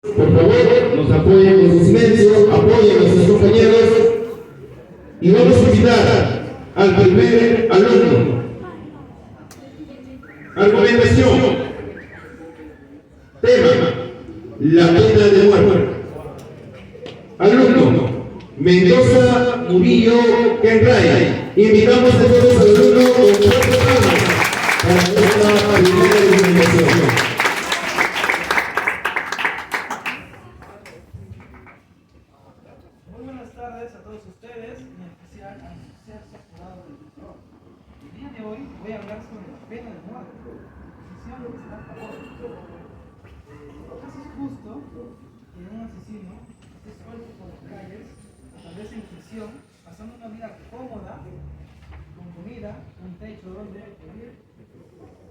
Por favor, nos apoyen en su silencio, apoyen a sus compañeros y vamos a invitar al primer alumno. Argumentación. Tema: la pena de muerte. Alumno: Mendoza Murillo Kenray. Invitamos a todos al alumno con fuerte palmas para esta primera argumentación. Muy buenas tardes a todos ustedes, en especial a los excelsos jurados del control. El día de hoy voy a hablar sobre la pena de muerte. Posición que está a favor. ¿Acaso es justo que un asesino esté suelto por las calles, tal vez en prisión, pasando una vida cómoda, con comida, un techo donde vivir?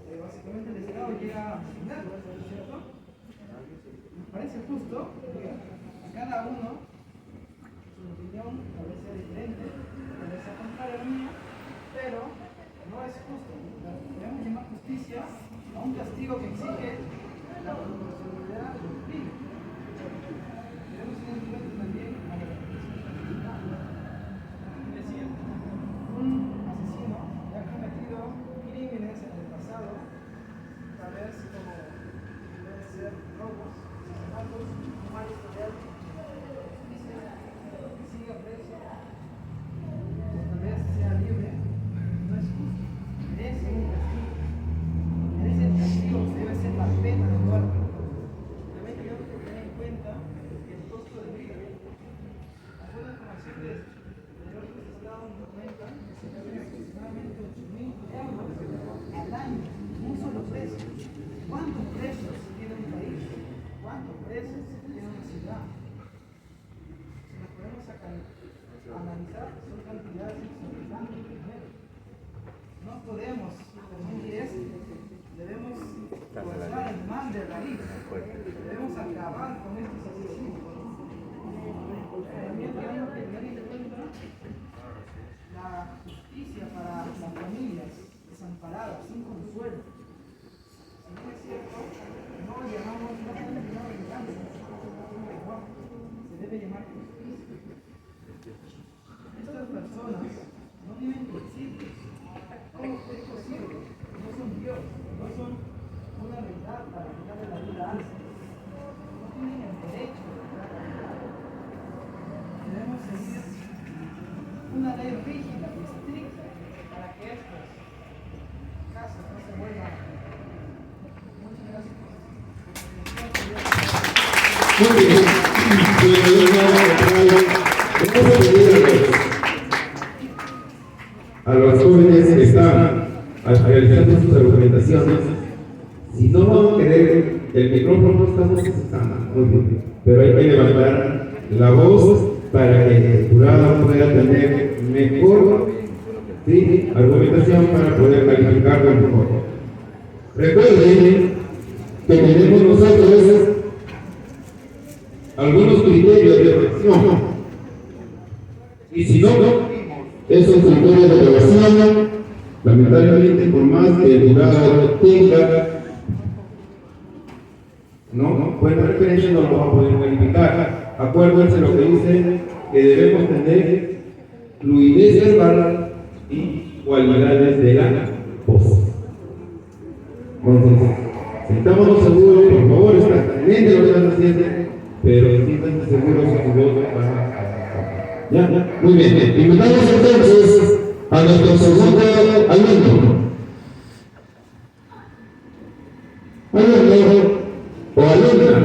Básicamente el Estado llega a asesinarlo, ¿cierto? ¿Me parece justo? A cada uno su opinión tal vez sea diferente, tal vez sea contraria a la mía, pero no es justo. Debemos llamar justicia a un castigo que exige la proporcionalidad del crimen. Debemos tener en cuenta también a la criminal. Es decir, un asesino que ha cometido crímenes en el pasado, tal vez como pueden ser robos, asesinatos, mal historial, siga preso, tal vez sea libre, no es justo. Merece un castigo. Merece el castigo que debe ser la pena de muerte. También tenemos que tener en cuenta el costo de vida. Algunas informaciones de otros estados nos cuentan que se ganan aproximadamente 8.000 euros al año en un solo preso. ¿Cuántos presos tiene un país? ¿Cuántos presos tiene una ciudad? Podemos analizar, son cantidades exorbitantes de dinero. No podemos permitir esto. Debemos cortar el mal de raíz. Debemos acabar con estos asesinos. También tenemos que tener en cuenta la justicia para las familias desamparadas, sin consuelo. Si no es cierto, no llamamos la venganza, se debe llamar justicia. Estas personas no viven principios. ¿Cómo es posible? No son Dios, no son una verdad para quitarle la vida a alguien. No tienen el derecho de quitar la vida a alguien. Debemos seguir una ley rígida y estricta para que estos casos no se vuelvan a repetir. Muchas gracias por su Muy bien. Vamos a pedir a los jóvenes que están realizando sus argumentaciones, si no van a querer el micrófono, estamos aceptando, muy bien, pero hay que levantar la voz para que el jurado pueda tener mejor, ¿sí?, argumentación para poder calificarlo mejor. Recuerden que tenemos nosotros algunos criterios de evaluación, y si no esos criterios de evaluación, lamentablemente, por más que el jurado tenga buena referencia, no lo va a poder calificar. Acuérdense lo que dice, que debemos tener fluidez verbal y cualidades de la voz. Entonces, sentámonos seguros, por favor, está excelente lo que están haciendo, pero siéntanse seguros que su voz va a... Ya, muy bien. Invitamos entonces a nuestro segundo alumno. Alumno o alumna.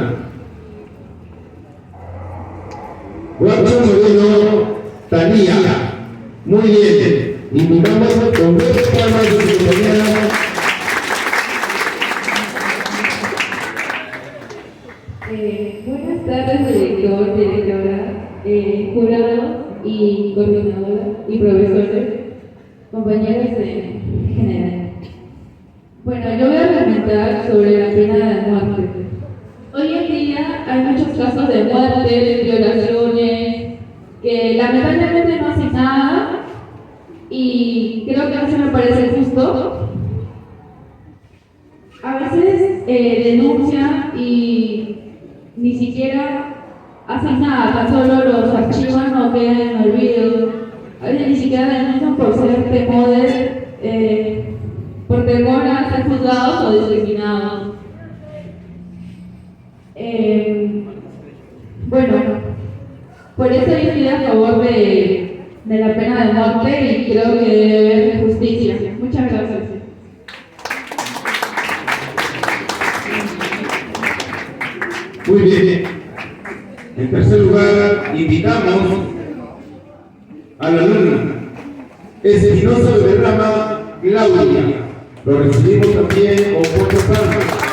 Guacho Moreno Tanía. Muy bien. Invitamos con dos palmas de su compañera. Buenas tardes, director, directora, jurado y coordinadora y profesores, compañeros en general. Bueno, yo voy a argumentar sobre la pena de muerte. Hoy en día hay muchos casos de muerte, de violaciones, que lamentablemente no hacen nada y creo que a veces me parece justo. A veces denuncian y ni siquiera hacen nada, tan solo los archivan o quedan en olvido. A veces ni siquiera denuncian por por temor a ser juzgados o discriminados. Bueno, por eso yo estoy a favor de la pena de muerte y creo que debe haber justicia. Muchas gracias. Muy bien. En tercer lugar, invitamos a la alumna Espinosa Valderrama Claudia. Lo recibimos también con mucho palmas.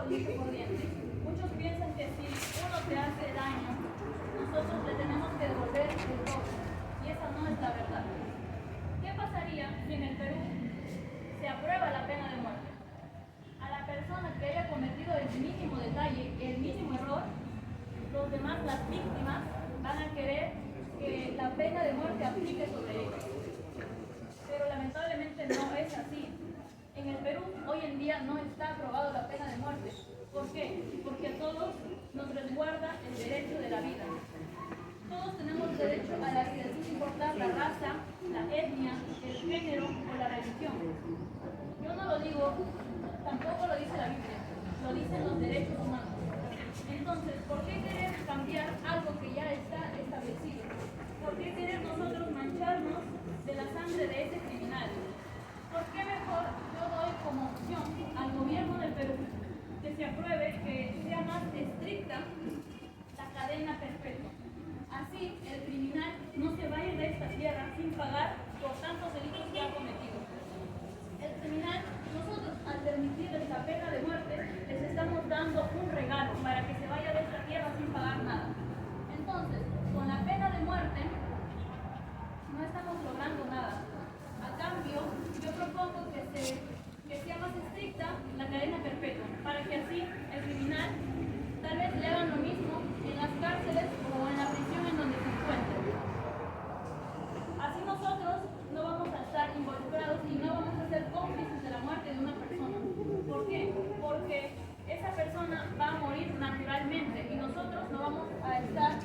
Muchos piensan que si uno te hace daño, nosotros le tenemos que devolver el doble. Y esa no es la verdad. ¿Qué pasaría si en el Perú se aprueba la pena de muerte? A la persona que haya cometido el mínimo detalle, el mínimo error, los demás, las víctimas, van a querer que la pena de muerte aplique sobre ellos. Pero lamentablemente no es así. En el Perú hoy en día no está aprobada la pena de muerte. ¿Por qué? Porque a todos nos resguarda el derecho de la vida. Todos tenemos derecho a la vida, sin importar la raza, la etnia, el género o la religión. Yo no lo digo, tampoco lo dice la Biblia, lo dicen los derechos humanos. Entonces, ¿por qué querer cambiar algo que ya está establecido? ¿Por qué querer nosotros mancharnos de la sangre de ese criminal? ¿Por qué mejor yo doy como opción al gobierno del Perú que se apruebe que sea más estricta la cadena perpetua? Así el criminal no se va a ir de esta tierra sin pagar por tantos delitos que ha cometido. El criminal, nosotros al permitirles la pena de muerte, les estamos dando un regalo para que se vaya de esta tierra sin pagar nada. Entonces, con la pena de muerte no estamos logrando nada. A cambio, yo propongo que sea más estricta la cadena perpetua, para que así el criminal tal vez le hagan lo mismo en las cárceles o en la prisión en donde se encuentre. Así nosotros no vamos a estar involucrados y no vamos a ser cómplices de la muerte de una persona. ¿Por qué? Porque esa persona va a morir naturalmente y nosotros no vamos a estar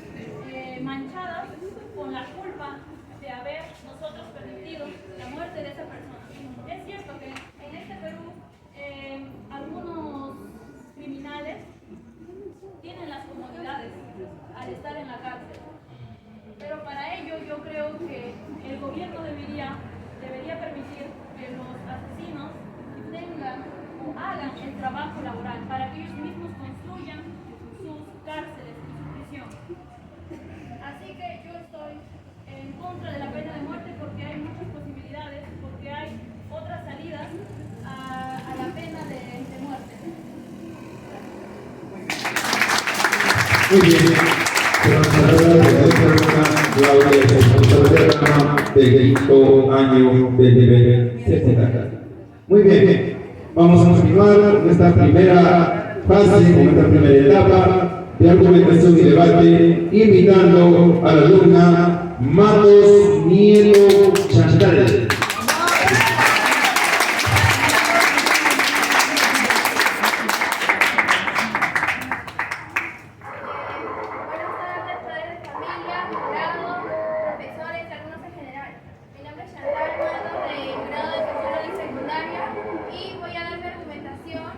manchadas con la culpa de haber nosotros permitido la muerte de esa persona. Es cierto que en este Perú algunos criminales tienen las comodidades al estar en la cárcel, pero para ello yo creo que el gobierno debería permitir que los asesinos tengan o hagan el trabajo laboral para que ellos mismos construyan sus cárceles y su prisión. Así que yo estoy en contra de la pena de muerte porque hay muchas posibilidades, porque hay otras salidas a la pena de muerte. Muy bien. Claudia Espinosa Valderrama, del quinto año del nivel secundario. Muy bien. Vamos a continuar esta primera fase, con esta primera etapa de argumentación y debate, invitando a la alumna Matos Mielo Chantal. Grado de tercero y secundaria y voy a dar mi argumentación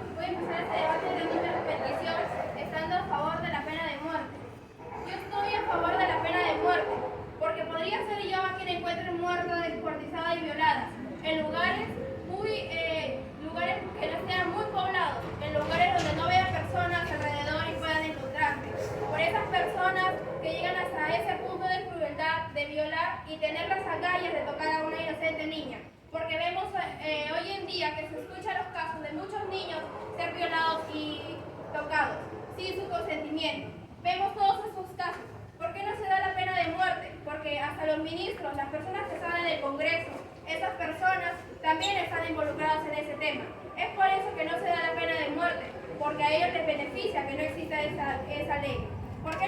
siguiente. Vemos todos esos casos. ¿Por qué no se da la pena de muerte? Porque hasta los ministros, las personas que salen del Congreso, esas personas también están involucradas en ese tema. Es por eso que no se da la pena de muerte, porque a ellos les beneficia que no exista esa ley. ¿Por qué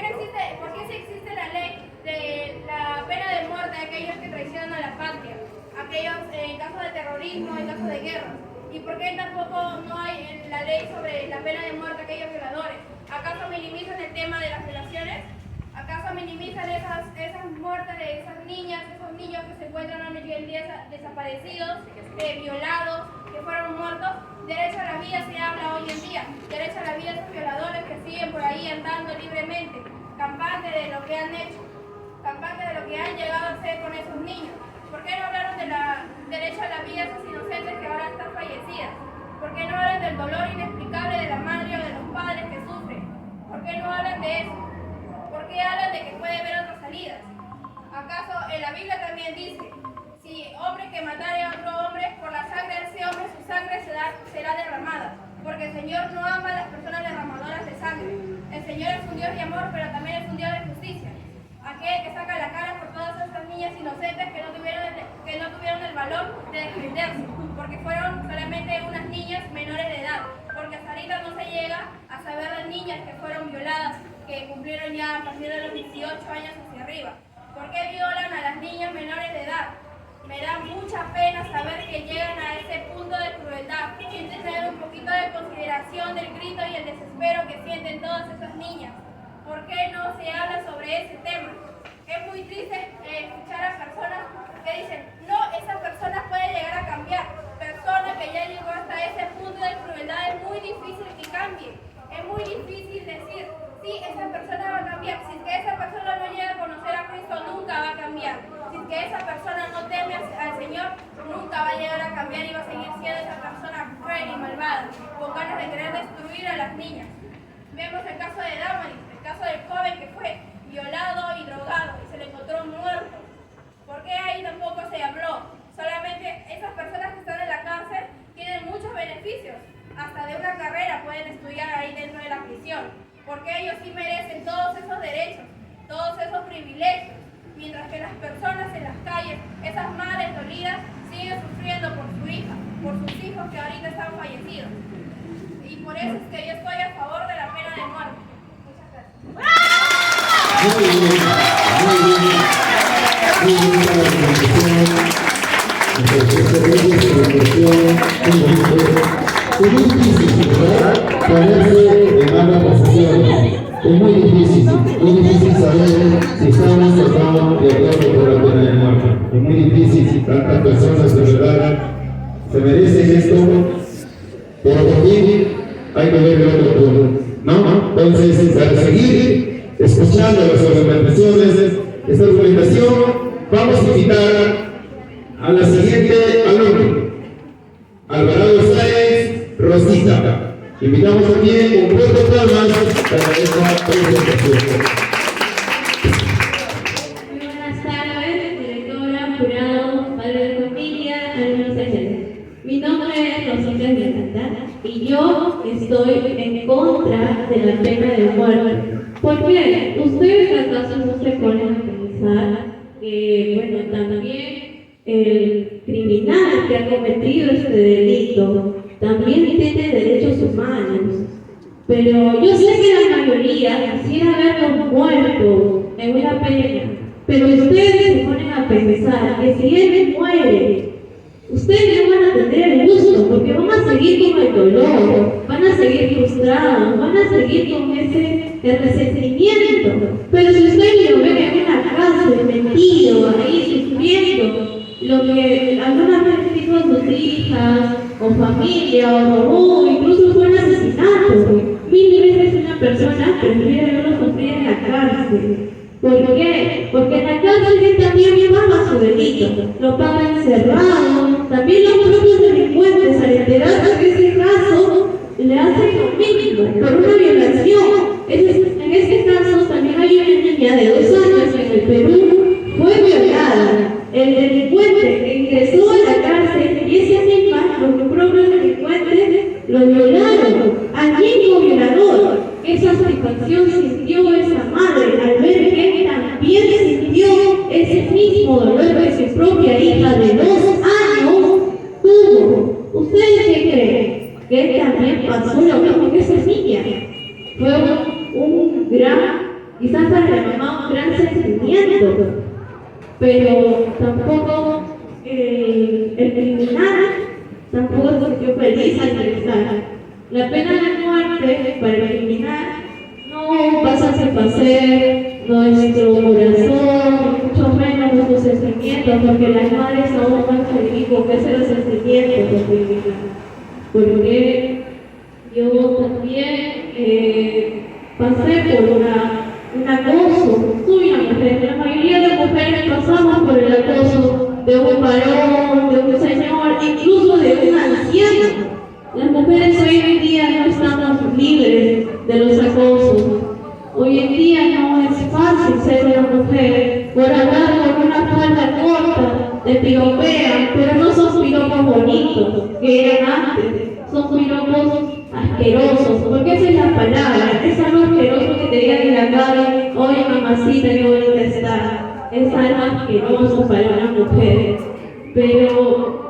sí existe la ley de la pena de muerte de aquellos que traicionan a la patria? Aquellos en caso de terrorismo, en caso de guerra. ¿Y por qué tampoco no hay la ley sobre la pena de muerte a aquellos violadores? ¿Acaso minimizan el tema de las violaciones? ¿Acaso minimizan esas muertes de esas niñas, esos niños que se encuentran hoy en día desaparecidos, violados, que fueron muertos? Derecho a la vida se habla hoy en día. Derecho a la vida de esos violadores que siguen por ahí andando libremente, campantes de lo que han hecho, campantes de lo que han llegado a hacer con esos niños. ¿Por qué no hablaron del derecho a la vida de esas inocentes que ahora están fallecidas? ¿Por qué no hablan del dolor inexplicable de la madre o de los padres que sufren? ¿Por qué no hablan de eso? ¿Por qué hablan de que puede haber otras salidas? ¿Acaso en la Biblia también dice, si hombre que matare a otro hombre, por la sangre de ese hombre su sangre será derramada? Porque el Señor no ama a las personas derramadoras de sangre. El Señor es un Dios de amor, pero también es un Dios de justicia. Aquel que saca la cara por todas esas niñas inocentes que no tuvieron el valor de defenderse, porque fueron solamente unas niñas menores de edad, porque hasta ahorita no se llega a saber de niñas que fueron violadas, que cumplieron ya a partir de los 18 años hacia arriba. ¿Por qué violan a las niñas menores de edad? Me da mucha pena saber que llegan a ese punto de crueldad, sin tener un poquito de consideración del grito y el desespero que sienten todas esas niñas. ¿Por qué no se habla sobre ese tema? Es muy triste escuchar a personas que dicen, no, esa persona puede llegar a cambiar. Persona que ya llegó hasta ese punto de crueldad, es muy difícil que cambie. Es muy difícil decir, sí, esa persona va a cambiar. Si es que esa persona no llega a conocer a Cristo, nunca va a cambiar. Si es que esa persona no teme al Señor, nunca va a llegar a cambiar y va a seguir siendo esa persona cruel y malvada, con ganas de querer destruir a las niñas. Vemos el caso de Damaris, el caso del joven que fue violado y drogado y se le encontró muerto. ¿Por qué ahí tampoco se habló? Solamente esas personas que están en la cárcel tienen muchos beneficios. Hasta de una carrera pueden estudiar ahí dentro de la prisión. Porque ellos sí merecen todos esos derechos, todos esos privilegios. Mientras que las personas en las calles, esas madres dolidas, siguen sufriendo por su hija, por sus hijos que ahorita están fallecidos. Y por eso es que yo estoy a favor de la pena de muerte. Es muy difícil saber si estamos o no de acuerdo con la pena de muerte. Es muy difícil si tantas personas de verdad se merecen esto, pero también hay que ver el otro punto, ¿no? Entonces, para seguir escuchando las argumentaciones de esta argumentación, vamos a invitar a la siguiente alumna, Alvarado Sáenz Rosita. Invitamos también un fuerte palmas para esta presentación. Muy buenas tardes, directora, jurado, padre de familia, alumnos excelentes. Mi nombre es Rosita Villatanta y yo estoy en contra de la pena de muerte. ¿Por qué? Ustedes acaso no se ponen a pensar que, bueno, también el criminal que ha cometido este delito también tiene derechos humanos, pero yo sé que la mayoría quisiera verlos muertos en una pena, pero ustedes se ponen a pensar que si él muere, ustedes no van a tener el gusto, porque van a seguir con el dolor, van a seguir frustrados, van a seguir con ese resentimiento. Pero si ustedes lo ven en una cárcel, metido, ahí sufriendo, lo que algunas veces hizo a sus hijas, o familia, o robó, incluso fue un asesinato. Mil veces una persona prefiere verlo sufrir en la cárcel. ¿Por qué? Porque en la cárcel él también paga su delito, lo paga encerrado. También los propios delincuentes, al enterarse de ese caso, le hacen lo mismo por una violación. En este caso también hay una niña de 2 años en el Perú, fue violada. El delincuente ingresó a la cárcel y ese misma, los propios delincuentes lo violaron al mismo violador. qué satisfacción sintió esa madre al ver que él también sintió ese mismo dolor que su propia hija de 2 años tuvo. ¿Ustedes qué creen? Que él también pasó lo mismo que esa niña. Fue un gran, quizás para la mamá, un gran sentimiento, pero tampoco el criminal tampoco se sintió feliz al ingresar. La pena de muerte para el criminal no va a satisfacer nuestro corazón, mucho menos nuestros sentimientos, porque las madres aún van a seguir con esos sentimientos del criminal. Porque yo también pasé por un acoso, soy una mujer, la mayoría de las mujeres pasamos por el acoso de un varón, de un señor, incluso de un anciano. Las mujeres hoy en día no estamos libres de los acosos. Hoy en día no es fácil ser una mujer. Por hablar con una falda corta, te piropean, pero no son piropos bonitos que eran antes. Son piropos asquerosos, porque esa es la palabra. Es algo asqueroso que te digan en la calle, oye mamacita, qué bonita está. Es algo asqueroso para una mujer. Pero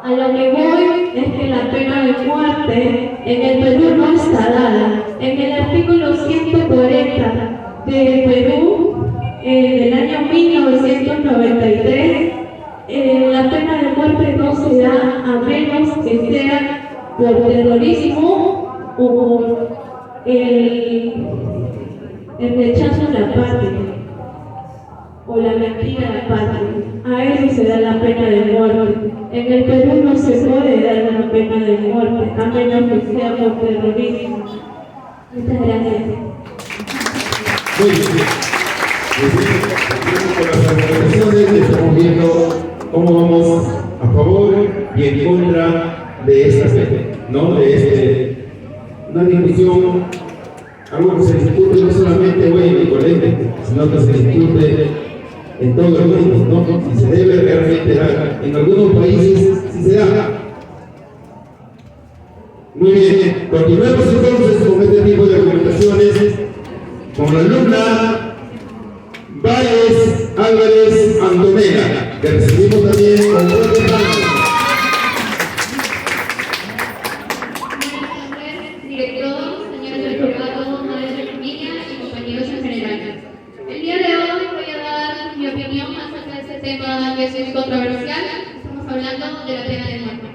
a lo que voy es que la pena de muerte en el Perú no está dada. En el artículo 140 del Perú, del año 1993, la pena de muerte no se da a menos que sea por terrorismo o por el rechazo a la patria o la mentira a la patria. A eso se da la pena de muerte. En el Perú no se puede dar una pena de muerte, a menos que sea por terrorismo. Muchas gracias. Muy bien. Con las argumentaciones estamos viendo cómo vamos a favor y en contra de esta ley, ¿no? De una discusión, algo que se discute no solamente hoy en Nicolete, sino que se discute en todo el mundo, ¿no? Si se debe realmente dar. En algunos países sí se da. Muy bien, continuemos entonces con este tipo de argumentaciones con la alumna Valles Álvarez Antonella, que recibimos también con fuerte aplauso. Director, señores del jurado, madres de familia y compañeros en general. El día de hoy voy a dar mi opinión acerca de este tema que es muy controversial. Estamos hablando de la pena de muerte.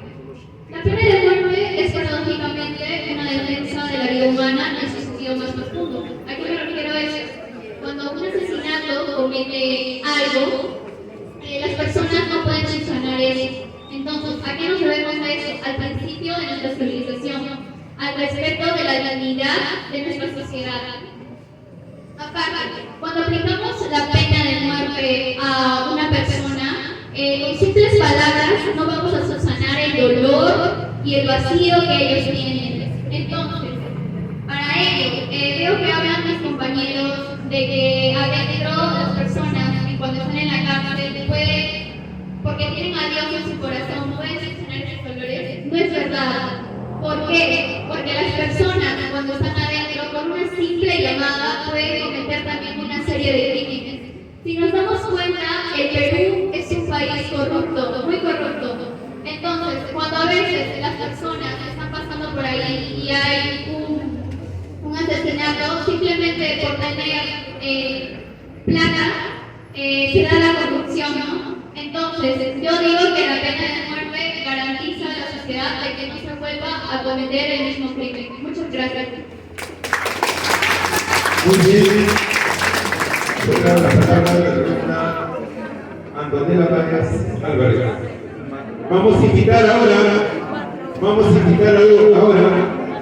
La pena de muerte es paradójicamente una defensa de la vida humana en su sentido más profundo. ¿A qué me refiero a eso? Cuando un asesinato comete algo, las personas no pueden sancionar eso. Entonces, ¿a qué nos debemos a eso? Al principio de nuestra civilización, al respeto de la dignidad de nuestra sociedad. Aparte, cuando aplicamos la pena de muerte a una persona, con simples palabras no vamos a subsanar el dolor y el vacío que ellos tienen. Entonces, para ello, veo que hablan mis compañeros de que adentro las personas, cuando están en la cárcel, porque tienen a Dios en su corazón, pueden subsanar sus dolores. No es verdad. ¿Por qué? Porque las personas cuando están adentro con una simple llamada pueden cometer también una serie de crímenes. Si nos damos cuenta, el Perú es un país corrupto, muy corrupto. Entonces, cuando a veces las personas están pasando por ahí y hay un asesinato, simplemente por tener plata, se da la corrupción, ¿no? Entonces, yo digo que la pena de muerte garantiza a la sociedad de que no se vuelva a cometer el mismo crimen. Muchas gracias. Muy bien. La palabra de la alumna Antonella Valles Álvarez. Vamos a invitar ahora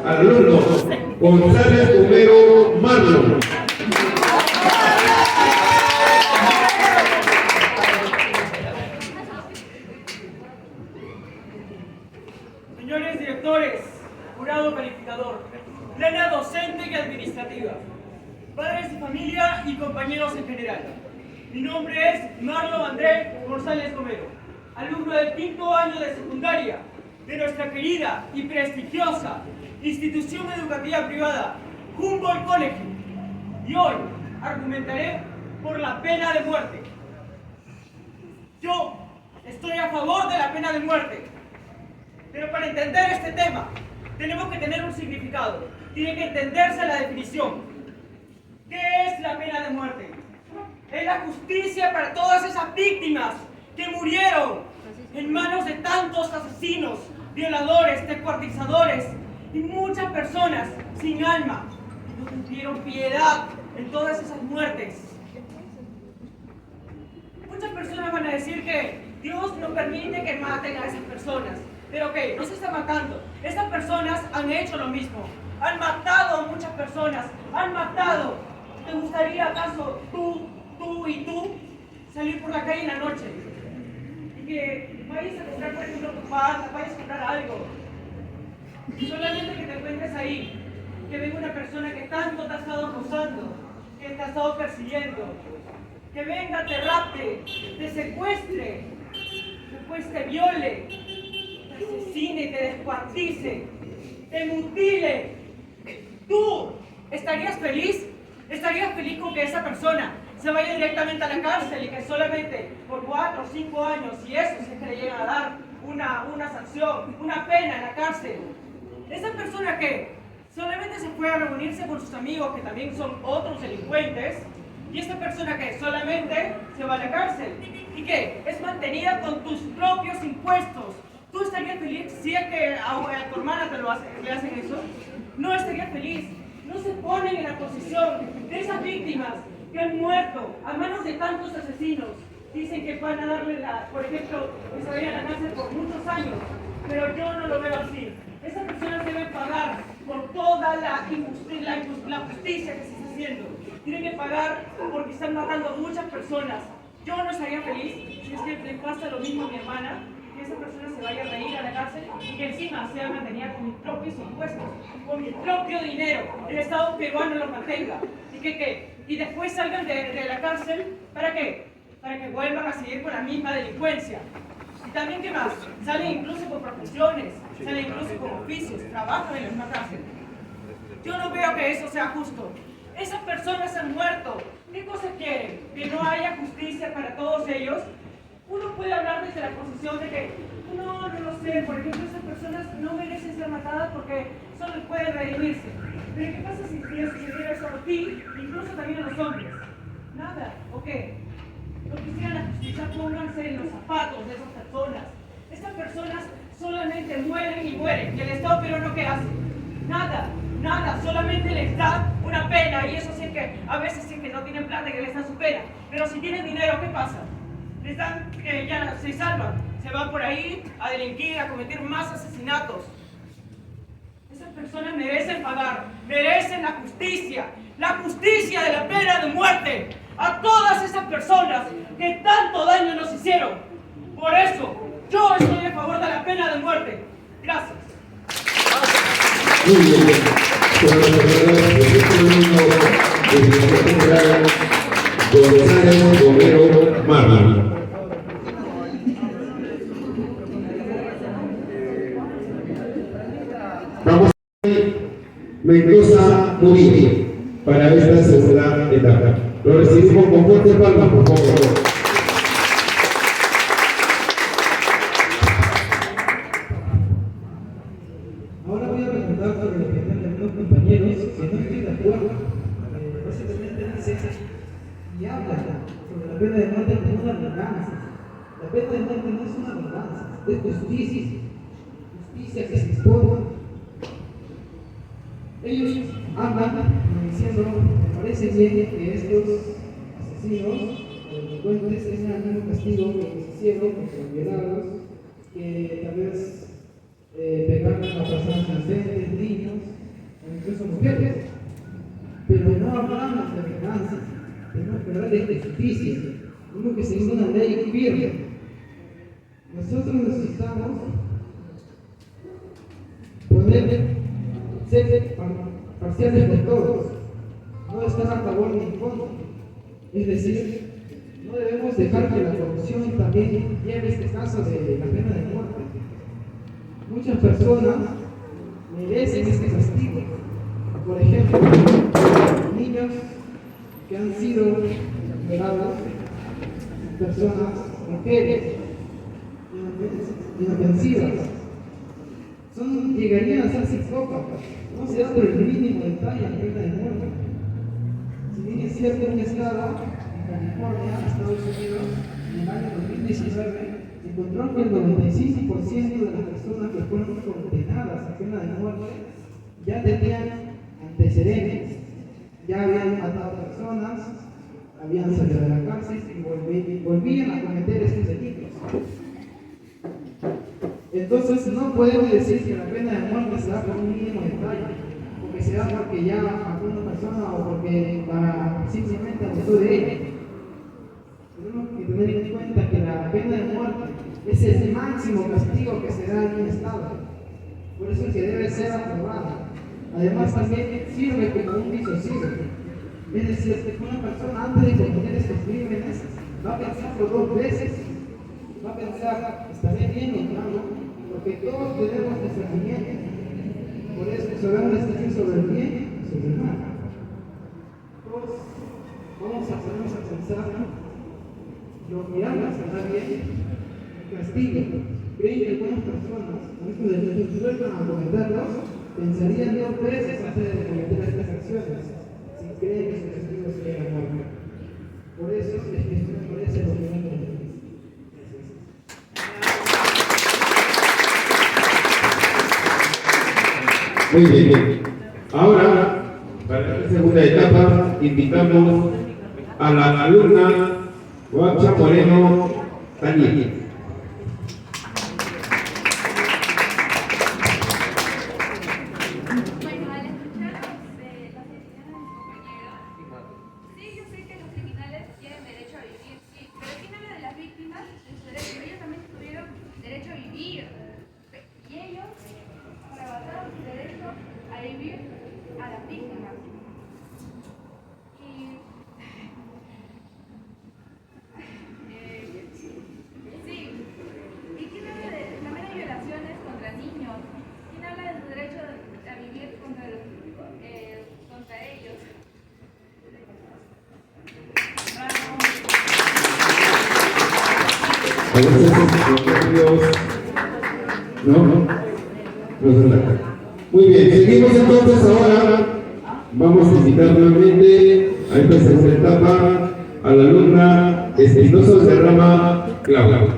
al alumno González Romero Marlon. Señores directores, jurado calificador, plena docente y administrativa, padres de familia y compañeros en general. Mi nombre es Marlon André González Romero, alumno del 5º año de secundaria de nuestra querida y prestigiosa institución educativa privada Humboldt College. Y hoy argumentaré por la pena de muerte. Yo estoy a favor de la pena de muerte. Pero para entender este tema, tenemos que tener un significado. Tiene que entenderse la definición. ¿Qué es la pena de muerte? Es la justicia para todas esas víctimas que murieron en manos de tantos asesinos, violadores, descuartizadores y muchas personas sin alma que no tuvieron piedad en todas esas muertes. Muchas personas van a decir que Dios no permite que maten a esas personas. Pero ¿qué? No se está matando. Estas personas han hecho lo mismo. Han matado a muchas personas. Han matado. ¿Te gustaría acaso tú y tú salir por la calle en la noche? Y que vayas a comprar, por ejemplo, tu pan, vayas a comprar algo. Solamente que te encuentres ahí. Que venga una persona que tanto te ha estado acosando, que te ha estado persiguiendo. Que venga, te rapte, te secuestre, después te viole, te asesine, te descuartice, te mutile. ¿Tú estarías feliz? ¿Estarías feliz con que esa persona se vaya directamente a la cárcel y que solamente por 4 o 5 años, si eso si es que le llegan a dar una sanción, una pena en la cárcel? Esa persona que solamente se fue a reunirse con sus amigos, que también son otros delincuentes, y esta persona que solamente se va a la cárcel y que es mantenida con tus propios impuestos. ¿Tú estarías feliz si es que a tu hermana le hacen eso? No estarías feliz. No se ponen en la posición de esas víctimas que han muerto a manos de tantos asesinos. Dicen que van a darle, por ejemplo, que se vayan a la cárcel por muchos años, pero yo no lo veo así. Esas personas deben pagar por toda la justicia que se está haciendo. Tienen que pagar porque están matando a muchas personas. Yo no estaría feliz si es que le pasa lo mismo a mi hermana, que esa persona se vaya a reír a la cárcel y que encima sea mantenida con mis propios impuestos, con mi propio dinero, el Estado peruano los mantenga. Y después salgan de la cárcel, ¿para qué? Para que vuelvan a seguir con la misma delincuencia. Y también, ¿qué más? Salen incluso con profesiones, salen incluso con oficios, trabajan en la misma cárcel. Yo no veo que eso sea justo. Esas personas han muerto. ¿Qué cosa quieren? ¿Que no haya justicia para todos ellos? Uno puede hablar desde la posición de que no lo sé, por ejemplo, esas personas no merecen ser matadas porque solo pueden redimirse. Pero ¿qué pasa si les sucediera eso a ti, incluso también a los hombres? Nada, ¿ok? Lo que sea la justicia, pónganse en los zapatos de esas personas. Estas personas solamente mueren y mueren. ¿Y el Estado peruano qué hace? Nada. Nada, solamente les da una pena, y eso sí es que a veces sí que no tienen plata que les dan su pena, pero si tienen dinero, ¿qué pasa? Les dan que ya se salvan, se van por ahí a delinquir, a cometer más asesinatos. Esas personas merecen pagar, merecen la justicia de la pena de muerte a todas esas personas que tanto daño nos hicieron. Por eso, yo estoy a favor de la pena de muerte. Gracias. Muy bien. González Romero Marlon. Vamos a Mendoza Murillo para esta segunda etapa. Lo recibimos con fuerte palmas, por favor. Ahora voy a preguntar sobre la opinión de algunos compañeros que no estoy de acuerdo. Básicamente dice y habla sobre la pena de muerte como una venganza. La pena de muerte no es una venganza, es justicia. Justicia que se impone. Ellos hablan diciendo, me parece bien que estos asesinos o delincuentes tengan el mismo castigo que los hicieron, que los violados, que tal vez pegaron a personas inocentes, niños, o incluso mujeres. Pero no hablamos de venganza, tenemos que hablar de justicia, tenemos que seguir una ley firme. Nosotros necesitamos ser parciales con todos, no estar a favor ni en contra. Es decir, no debemos dejar que la corrupción también lleve este caso de la pena de muerte. Muchas personas merecen este castigo. Por ejemplo, aquellos que han sido violados, personas, mujeres, inofensivas, llegarían a ser psicópatas, no se da por el mínimo detalle en la pena de muerte. Si bien es cierto, un estado en California, Estados Unidos, en el año 2019, encontró que el 95% de las personas que fueron condenadas a pena de muerte ya tenían antecedentes, ya habían matado personas, habían salido de la cárcel y volvían a cometer estos delitos. Entonces no podemos decir que la pena de muerte se da por un mínimo detalle, porque se da porque ya mató a una persona o porque simplemente abusó de ella. Tenemos que tener en cuenta que la pena de muerte es el máximo castigo que se da en un estado, por eso es que debe ser aprobada. Además también sirve como un disocido. Es decir, que una persona antes de cometer estos crímenes va a pensarlo 2 veces, va a pensar, ¿estaré bien o no? Porque todos tenemos discernimiento, por eso sabemos distinguir sobre el bien y sobre el mal. Todos vamos a ponernos a pensar, lo que hagas está bien, castigo. Creen que algunas personas, antes de que vuelvan a cometerlos, pensarían 2 veces antes de cometer estas acciones, si creen que su castigo sería la muerte. Por eso es que esto me parece lo que me Muy bien. Ahora, para la segunda etapa, invitamos a la alumna Guacha Moreno Tania. Bueno, al escuchar las opiniones de mis compañeros, sí, yo sé que los criminales tienen derecho a vivir, sí, pero ¿quién habla de las víctimas de su derecho? Ellos también tuvieron derecho a vivir, y ellos arrebataron su derecho a vivir a las víctimas. Sí, ¿y quién habla de también hay violaciones contra niños? ¿Quién habla de su derecho a vivir contra ellos? A veces los nervios, ¿no? Nos relajan. Muy bien, seguimos entonces ahora. Vamos a invitar nuevamente a esta segunda etapa a la alumna Espinosa Serrama Claudia. Ahora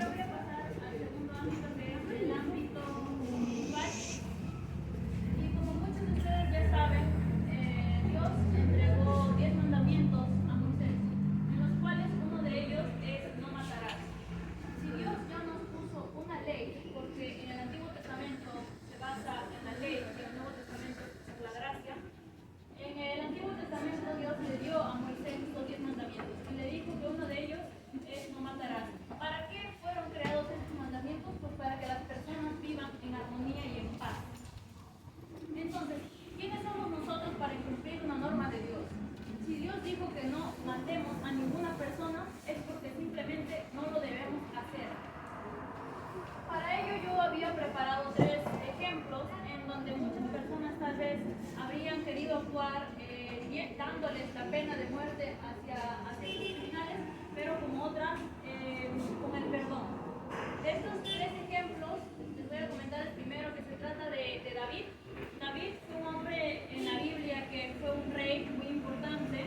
voy a pasar al segundo ámbito, que es el ámbito espiritual. Y como muchos de ustedes ya saben, Dios entregó 10 mandamientos a Moisés, en los cuales uno de ellos es no matarás. Si Dios ya nos puso una ley, porque en el Antiguo Testamento se basa en la ley y en el Nuevo Testamento es la gracia, en el Antiguo Testamento Dios le dio a Moisés estos 10 mandamientos y le dijo que uno de ellos es no matarás. ¿Para qué fueron creados estos mandamientos? Pues para que las personas vivan en armonía y en paz. Entonces, ¿quiénes somos nosotros para incumplir una norma de Dios? Si Dios dijo que no matemos a ninguna persona, es porque simplemente no lo debemos hacer. Para ello yo había preparado 3 ejemplos en donde muchas personas tal vez habrían querido actuar dándoles la pena de muerte hacia estos criminales, pero como otras con el perdón. De estos 3 ejemplos, les voy a comentar el primero, que se trata de David. David fue un hombre en la Biblia que fue un rey muy importante,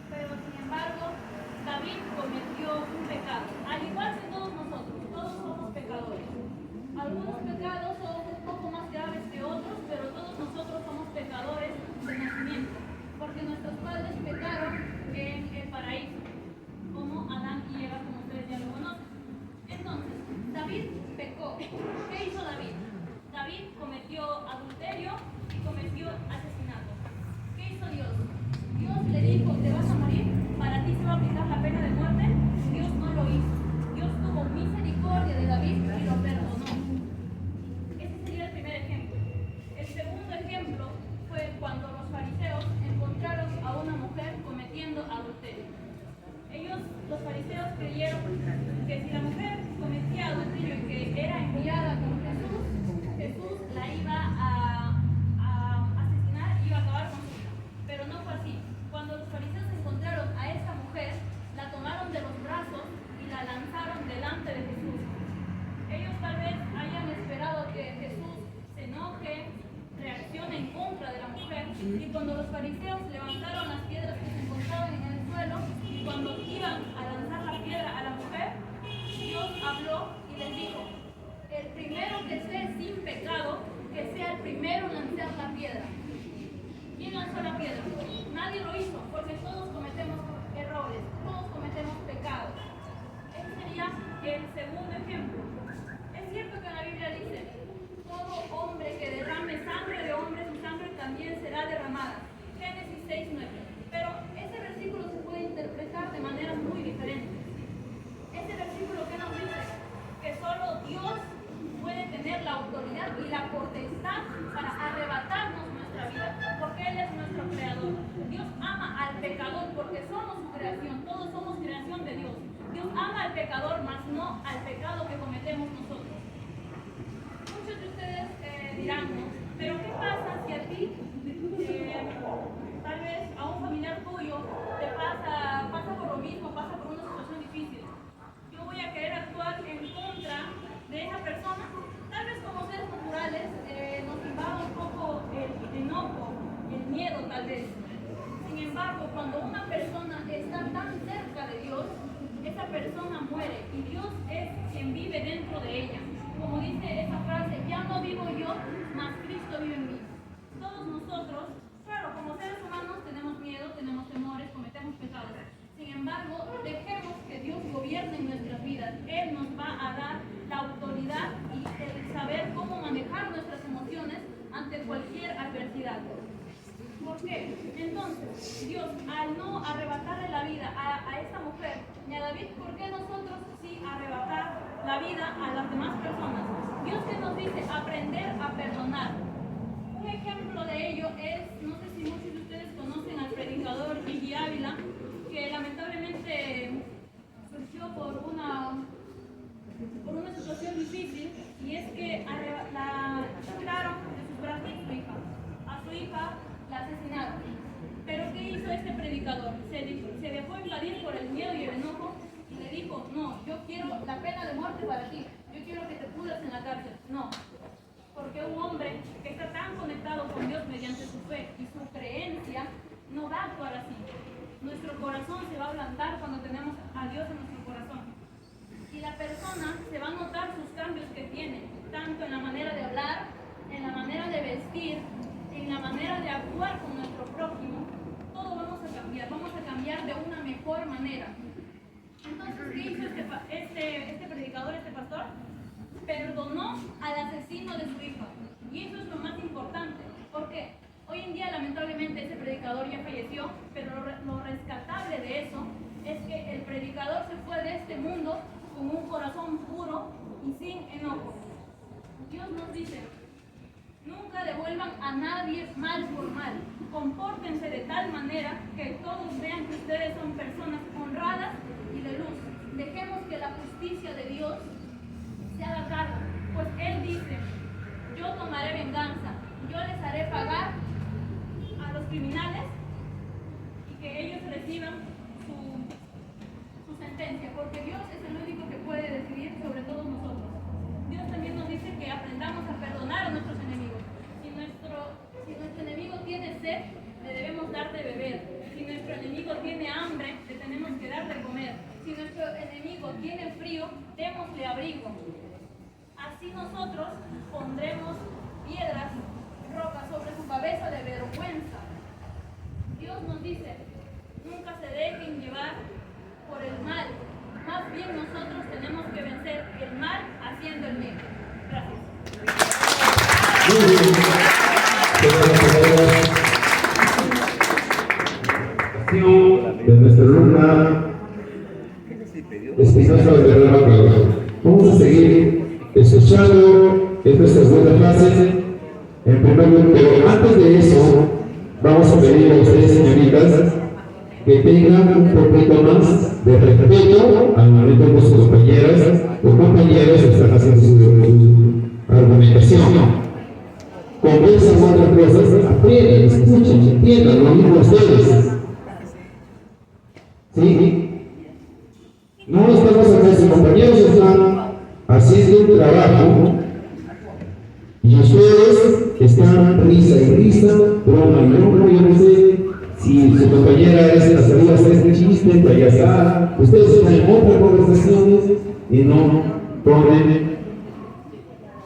pero sin embargo, David cometió un pecado, al igual que todos nosotros, todos somos pecadores. Algunos pecados son un poco más graves que otros, pero todos nosotros somos pecadores de nacimiento, porque nuestros padres pecaron en el paraíso, como Adán y Eva, como ustedes ya lo conocen. Entonces, David pecó. ¿Qué hizo David? David cometió adulterio y cometió asesinato. ¿Qué hizo Dios? Dios le dijo, te vas a morir, para ti se va a aplicar la pena de muerte. Dios no lo hizo. Dios tuvo misericordia de David y lo perdonó. Ese sería el primer ejemplo. El segundo ejemplo fue cuando los fariseos encontraron a una mujer cometiendo adulterio. Los fariseos creyeron que si la mujer cometía adulterio y que era enviada con cuando los fariseos levantaron las piedras que se encontraban en el suelo, y cuando iban a lanzar la piedra a la mujer, Dios habló y les dijo: el primero que esté sin pecado, que sea el primero en lanzar la piedra. ¿Quién lanzó la piedra? Nadie lo hizo, porque todos cometemos errores, todos cometemos pecados. Ese sería el segundo ejemplo. Es cierto que en la Biblia dice: todo hombre que derrame sangre de hombres, su sangre también será derramada. Génesis 6:9. Pero ese versículo se puede interpretar de maneras muy diferentes. Ese versículo que nos dice que solo Dios puede tener la autoridad y la potestad para arrebatarnos nuestra vida, porque Él es nuestro creador. Dios ama al pecador porque somos su creación, todos somos creación de Dios. Dios ama al pecador, mas no al pecado que cometemos nosotros. Muchos de ustedes dirán, ¿no? Pero ¿qué pasa si a ti, tal vez a un familiar tuyo, te pasa por lo mismo, pasa por una situación difícil? Yo voy a querer actuar en contra de esa persona. Tal vez como seres naturales nos invada un poco el enojo, el miedo tal vez. Sin embargo, cuando una persona está tan cerca de Dios, esa persona muere y Dios es quien vive dentro de ella. Como dice esa frase: ya no vivo yo, mas Cristo vive en mí. Todos nosotros, claro, como seres humanos tenemos miedo, tenemos temores, cometemos pecados. Sin embargo, dejemos que Dios gobierne en nuestras vidas. Él nos va a dar la autoridad y el saber cómo manejar nuestras emociones ante cualquier adversidad. ¿Por qué? Entonces, Dios, al no arrebatarle la vida a esta mujer ni a David, ¿por qué nosotros sí arrebatar la vida a las demás personas? Dios que nos dice aprender a perdonar. Un ejemplo de ello es, no sé si muchos de ustedes conocen al predicador Iggy Ávila, que lamentablemente surgió por una situación difícil, y es que la quitaron de sus brazos a su hija la asesinaron. Pero ¿qué hizo este predicador? Se dejó invadir por el miedo y el enojo y le dijo: no, yo quiero la pena de muerte para ti, yo quiero que te pudras en la cárcel. No, porque un hombre que está tan conectado con Dios mediante su fe y su creencia no va a actuar así. Nuestro corazón se va a ablandar cuando tenemos a Dios en nuestro corazón. Y la persona se va a notar sus cambios que tiene, tanto en la manera de hablar, en la manera de vestir, en la manera de actuar con nuestro prójimo. Todo vamos a cambiar de una mejor manera. Entonces, ¿qué hizo este predicador, este pastor? Perdonó al asesino de su hija. Y eso es lo más importante. ¿Por qué? Hoy en día, lamentablemente, ese predicador ya falleció, pero lo rescatable de eso es que el predicador se fue de este mundo con un corazón puro y sin enojo. Dios nos dice: nunca devuelvan a nadie mal por mal. Compórtense de tal manera que todos vean que ustedes son personas honradas y de luz. Dejemos que la justicia de Dios se haga cargo, pues Él dice: yo tomaré venganza, yo les haré pagar a los criminales y que ellos reciban su sentencia, porque Dios es el único que puede decidir sobre todos nosotros. Dios también nos dice que aprendamos a perdonar a nuestros enemigos. Si nuestro enemigo tiene sed, le debemos dar de beber. Si nuestro enemigo tiene hambre, le tenemos que dar de comer. Si nuestro enemigo tiene frío, démosle abrigo. Así nosotros pondremos piedras, rocas sobre su cabeza de vergüenza. Dios nos dice: nunca se dejen llevar por el mal. Más bien nosotros tenemos que vencer el mal haciendo el bien. Gracias. De nuestra alumna Espinosa Valderrama Caballero. Vamos a seguir escuchando esta segunda clase. En primer lugar, pero antes de eso, vamos a pedir a ustedes, señoritas, que tengan un poquito más de respeto al momento que sus compañeras o compañeros están haciendo su argumentación. Conversan otras cosas, aprendan, escuchen, entiendan lo mismo ustedes. ¿Sí? No estamos acá, sus compañeros están haciendo un trabajo y ustedes están risa y risa, broma y broma. Yo no sé si su compañera es la salida a hacer este chiste, payasada. Ustedes están en otras conversaciones y no ponen,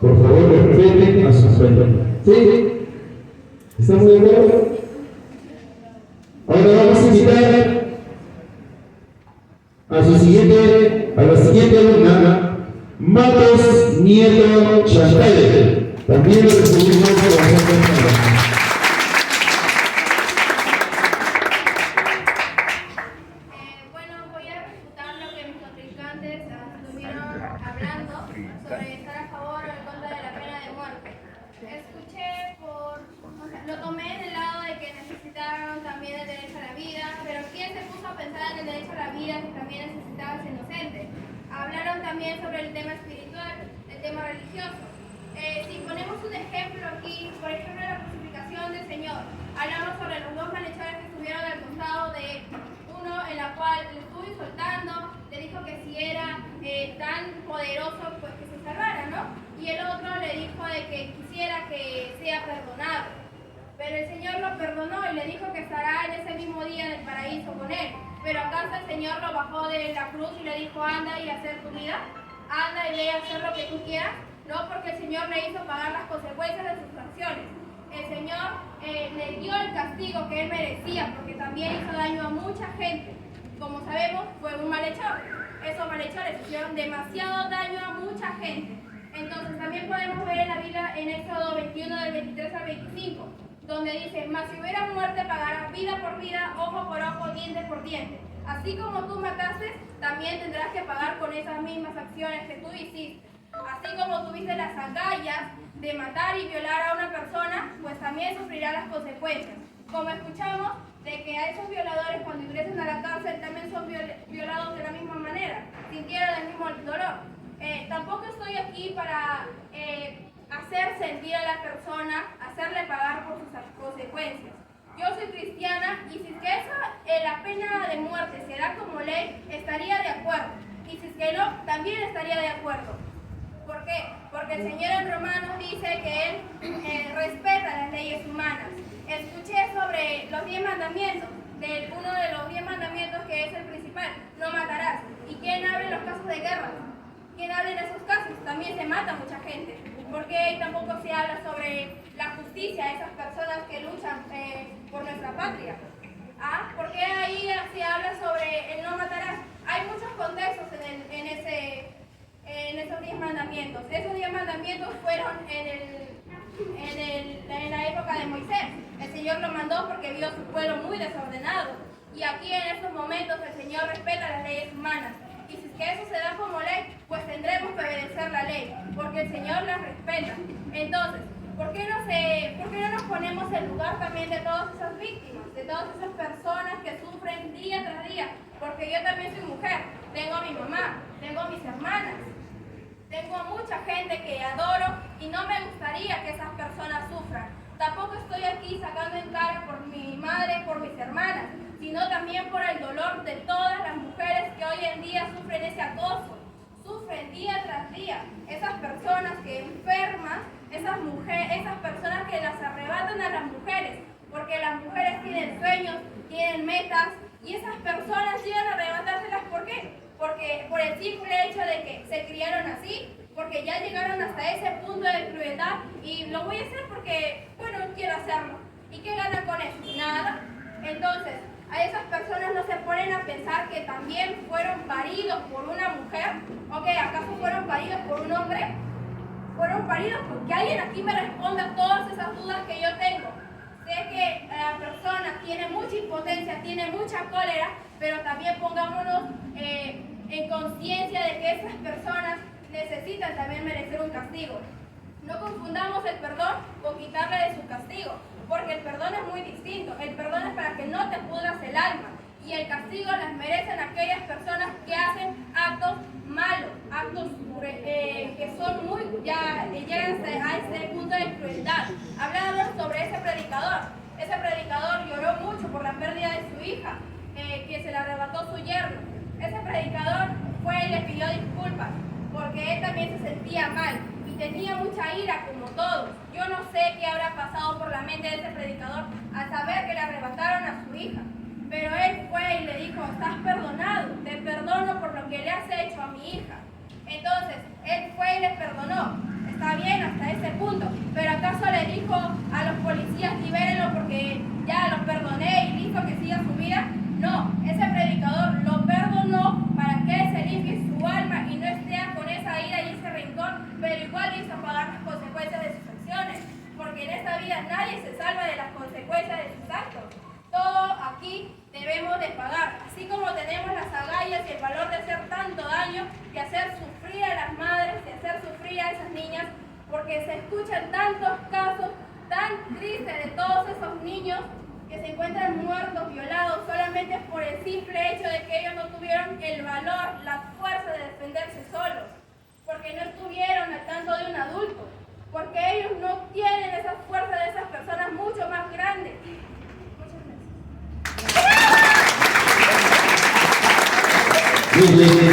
por favor, respeten a sus sueños. ¿Sí? ¿Estamos de acuerdo? Ahora vamos a invitar a la siguiente alumna, Matos Nieto Chantal. También lo recibimos por la gente. Bueno, voy a refutar lo que mis contrincantes estuvieron hablando sobre estar a favor o en contra de la pena de muerte. Lo tomé en el lado de que necesitaban también el derecho a la vida, pero ¿quién se puso a pensar en el derecho a la vida si también necesitaba ser inocente? Hablaron también sobre el tema espiritual, el tema religioso. Si ponemos un ejemplo aquí, por ejemplo la crucificación del Señor, hablamos sobre los dos malhechores que estuvieron al costado de él. Uno en la cual le estuvo insultando, le dijo que si era tan poderoso, pues que se salvara, ¿no? Y el otro le dijo de que quisiera que sea perdonado. Pero el Señor lo perdonó y le dijo que estará en ese mismo día en el paraíso con él. Pero acaso el Señor lo bajó de la cruz y le dijo, anda y hacer tu vida, anda y ve a hacer lo que tú quieras. No, porque el Señor le hizo pagar las consecuencias de sus acciones. El Señor le dio el castigo que él merecía, porque también hizo daño a mucha gente. Como sabemos, fue un malhechor. Esos malhechores hicieron demasiado daño a mucha gente. Entonces también podemos ver en la Biblia, en Éxodo 21, del 23 al 25, donde dice, mas si hubiera muerte, pagarás vida por vida, ojo por ojo, diente por diente. Así como tú mataste, también tendrás que pagar con esas mismas acciones que tú hiciste. Así como tuviste las agallas de matar y violar a una persona, pues también sufrirás las consecuencias. Como escuchamos, de que a esos violadores cuando ingresen a la cárcel también son violados de la misma manera, sintieron el mismo dolor. Tampoco estoy aquí para hacer sentir a la persona, hacerle pagar por sus consecuencias. Yo soy cristiana y si es que la pena de muerte se da como ley, estaría de acuerdo. Y si es que no, también estaría de acuerdo. ¿Por qué? Porque el Señor en Romanos dice que Él respeta las leyes humanas. Escuché sobre los 10 mandamientos, uno de los 10 mandamientos que es el principal, no matarás. ¿Y quién habla en los casos de guerra? ¿Quién habla en esos casos? También se mata mucha gente. ¿Por qué tampoco se habla sobre la justicia, esas personas que luchan por nuestra patria? ¿Por qué ahí se habla sobre el no matarás? Hay muchos contextos en esos 10 mandamientos. Esos 10 mandamientos fueron en la época de Moisés. El Señor lo mandó porque vio a su pueblo muy desordenado. Y aquí en estos momentos el Señor respeta las leyes humanas. Y si es que eso se da como ley, pues tendremos que obedecer la ley, porque el Señor las respeta. Entonces, ¿por qué no nos ponemos en lugar también de todas esas víctimas, de todas esas personas que sufren día tras día? Porque yo también soy mujer, tengo a mi mamá, tengo a mis hermanas, tengo a mucha gente que adoro y no me gustaría que esas personas sufran. Tampoco estoy aquí sacando en cara por mi madre, por mis hermanas, sino también por el dolor de todas las mujeres que hoy en día sufren ese acoso, sufren día tras día. Esas personas que enferman, esas personas que las arrebatan a las mujeres, porque las mujeres tienen sueños, tienen metas, y esas personas llegan a arrebatárselas. ¿Por qué? Porque por el simple hecho de que se criaron así, porque ya llegaron hasta ese punto de crueldad, y lo voy a hacer porque, bueno, quiero hacerlo. ¿Y qué ganan con eso? Nada. Entonces, a esas personas no se ponen a pensar que también fueron paridos por una mujer, o que acaso fueron paridos por un hombre. Fueron paridos porque alguien aquí me responda todas esas dudas que yo tengo. Sé que la persona tiene mucha impotencia, tiene mucha cólera, pero también pongámonos en conciencia de que esas personas necesitan también merecer un castigo. No confundamos el perdón con quitarle de su castigo, porque el perdón es muy distinto. El perdón es para que no te pudras el alma, y el castigo las merecen aquellas personas que hacen actos malos, actos que son llegan a ese punto de crueldad. Hablaron sobre ese predicador. Ese predicador lloró mucho por la pérdida de su hija, que se le arrebató su yerno. Ese predicador fue y le pidió disculpas, porque él también se sentía mal. Y tenía mucha ira como todos. Yo no sé qué habrá pasado por la mente de ese predicador al saber que le arrebataron a su hija. Pero él fue y le dijo, estás perdonado, te perdono por lo que le has hecho a mi hija. Entonces, él fue y le perdonó. Está bien hasta ese punto, pero ¿acaso le dijo a los policías, libérenlo porque ya lo perdoné y listo que siga su vida? No, ese predicador lo perdonó para que él se limpie su alma y no esté con esa ira y ese rencor, pero igual hizo pagar las consecuencias de sus acciones, porque en esta vida nadie se salva de las consecuencias de sus actos. Todo aquí debemos de pagar, así como tenemos las agallas y el valor de hacer tanto daño, de hacer sufrir a las madres, de hacer sufrir a esas niñas, porque se escuchan tantos casos tan tristes de todos esos niños que se encuentran muertos, violados, solamente por el simple hecho de que ellos no tuvieron el valor, la fuerza de defenderse solos, porque no estuvieron al tanto de un adulto, porque ellos no tienen esa fuerza de esas personas mucho más grandes. Muy bien.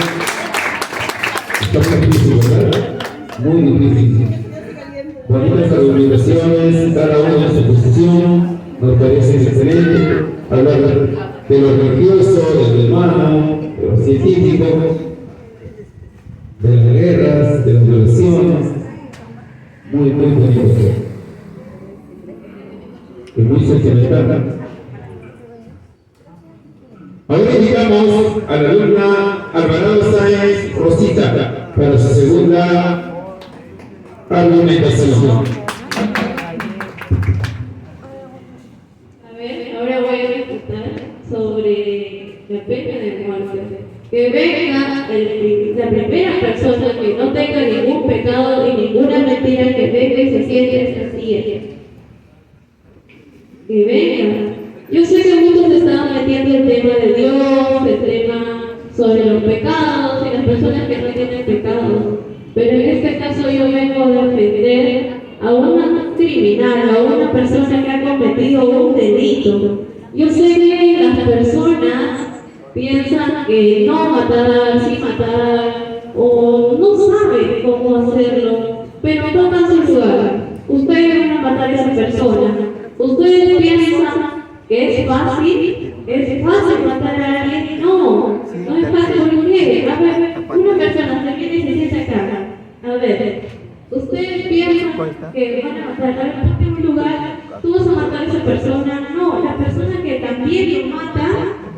Está difícil, ¿verdad? Muy difícil. Bonitas argumentaciones, cada uno en su posición, nos parece excelente. Hablar de lo religioso, de lo humano, de lo científico, de las guerras, de las violaciones. Muy bonito. Y muy sentimental. Ahora invitamos a la alumna Alvarado Sáenz Rosita para su segunda argumentación. A ver, ahora voy a discutir sobre la pena de muerte. Que venga la primera persona que no tenga ningún pecado y ninguna mentira, que venga y se siente en esta silla. Que venga. Yo sé que muchos estaban metiendo el tema de Dios, el tema sobre los pecados y las personas que no tienen pecados, pero en este caso yo vengo a defender a una criminal, a una persona que ha cometido un delito. Yo sé que las personas piensan que no matar, sí matar, o no saben cómo hacerlo, pero toman su lugar. Ustedes van a matar a esa persona. Ustedes piensan que es fácil matar a alguien. No es fácil. ¿Por qué? A ver, una persona se viene y se sienta acá. A ver, ustedes piensan que van a matar a alguien en un lugar, tú vas a matar a esa persona. No, la persona que también lo mata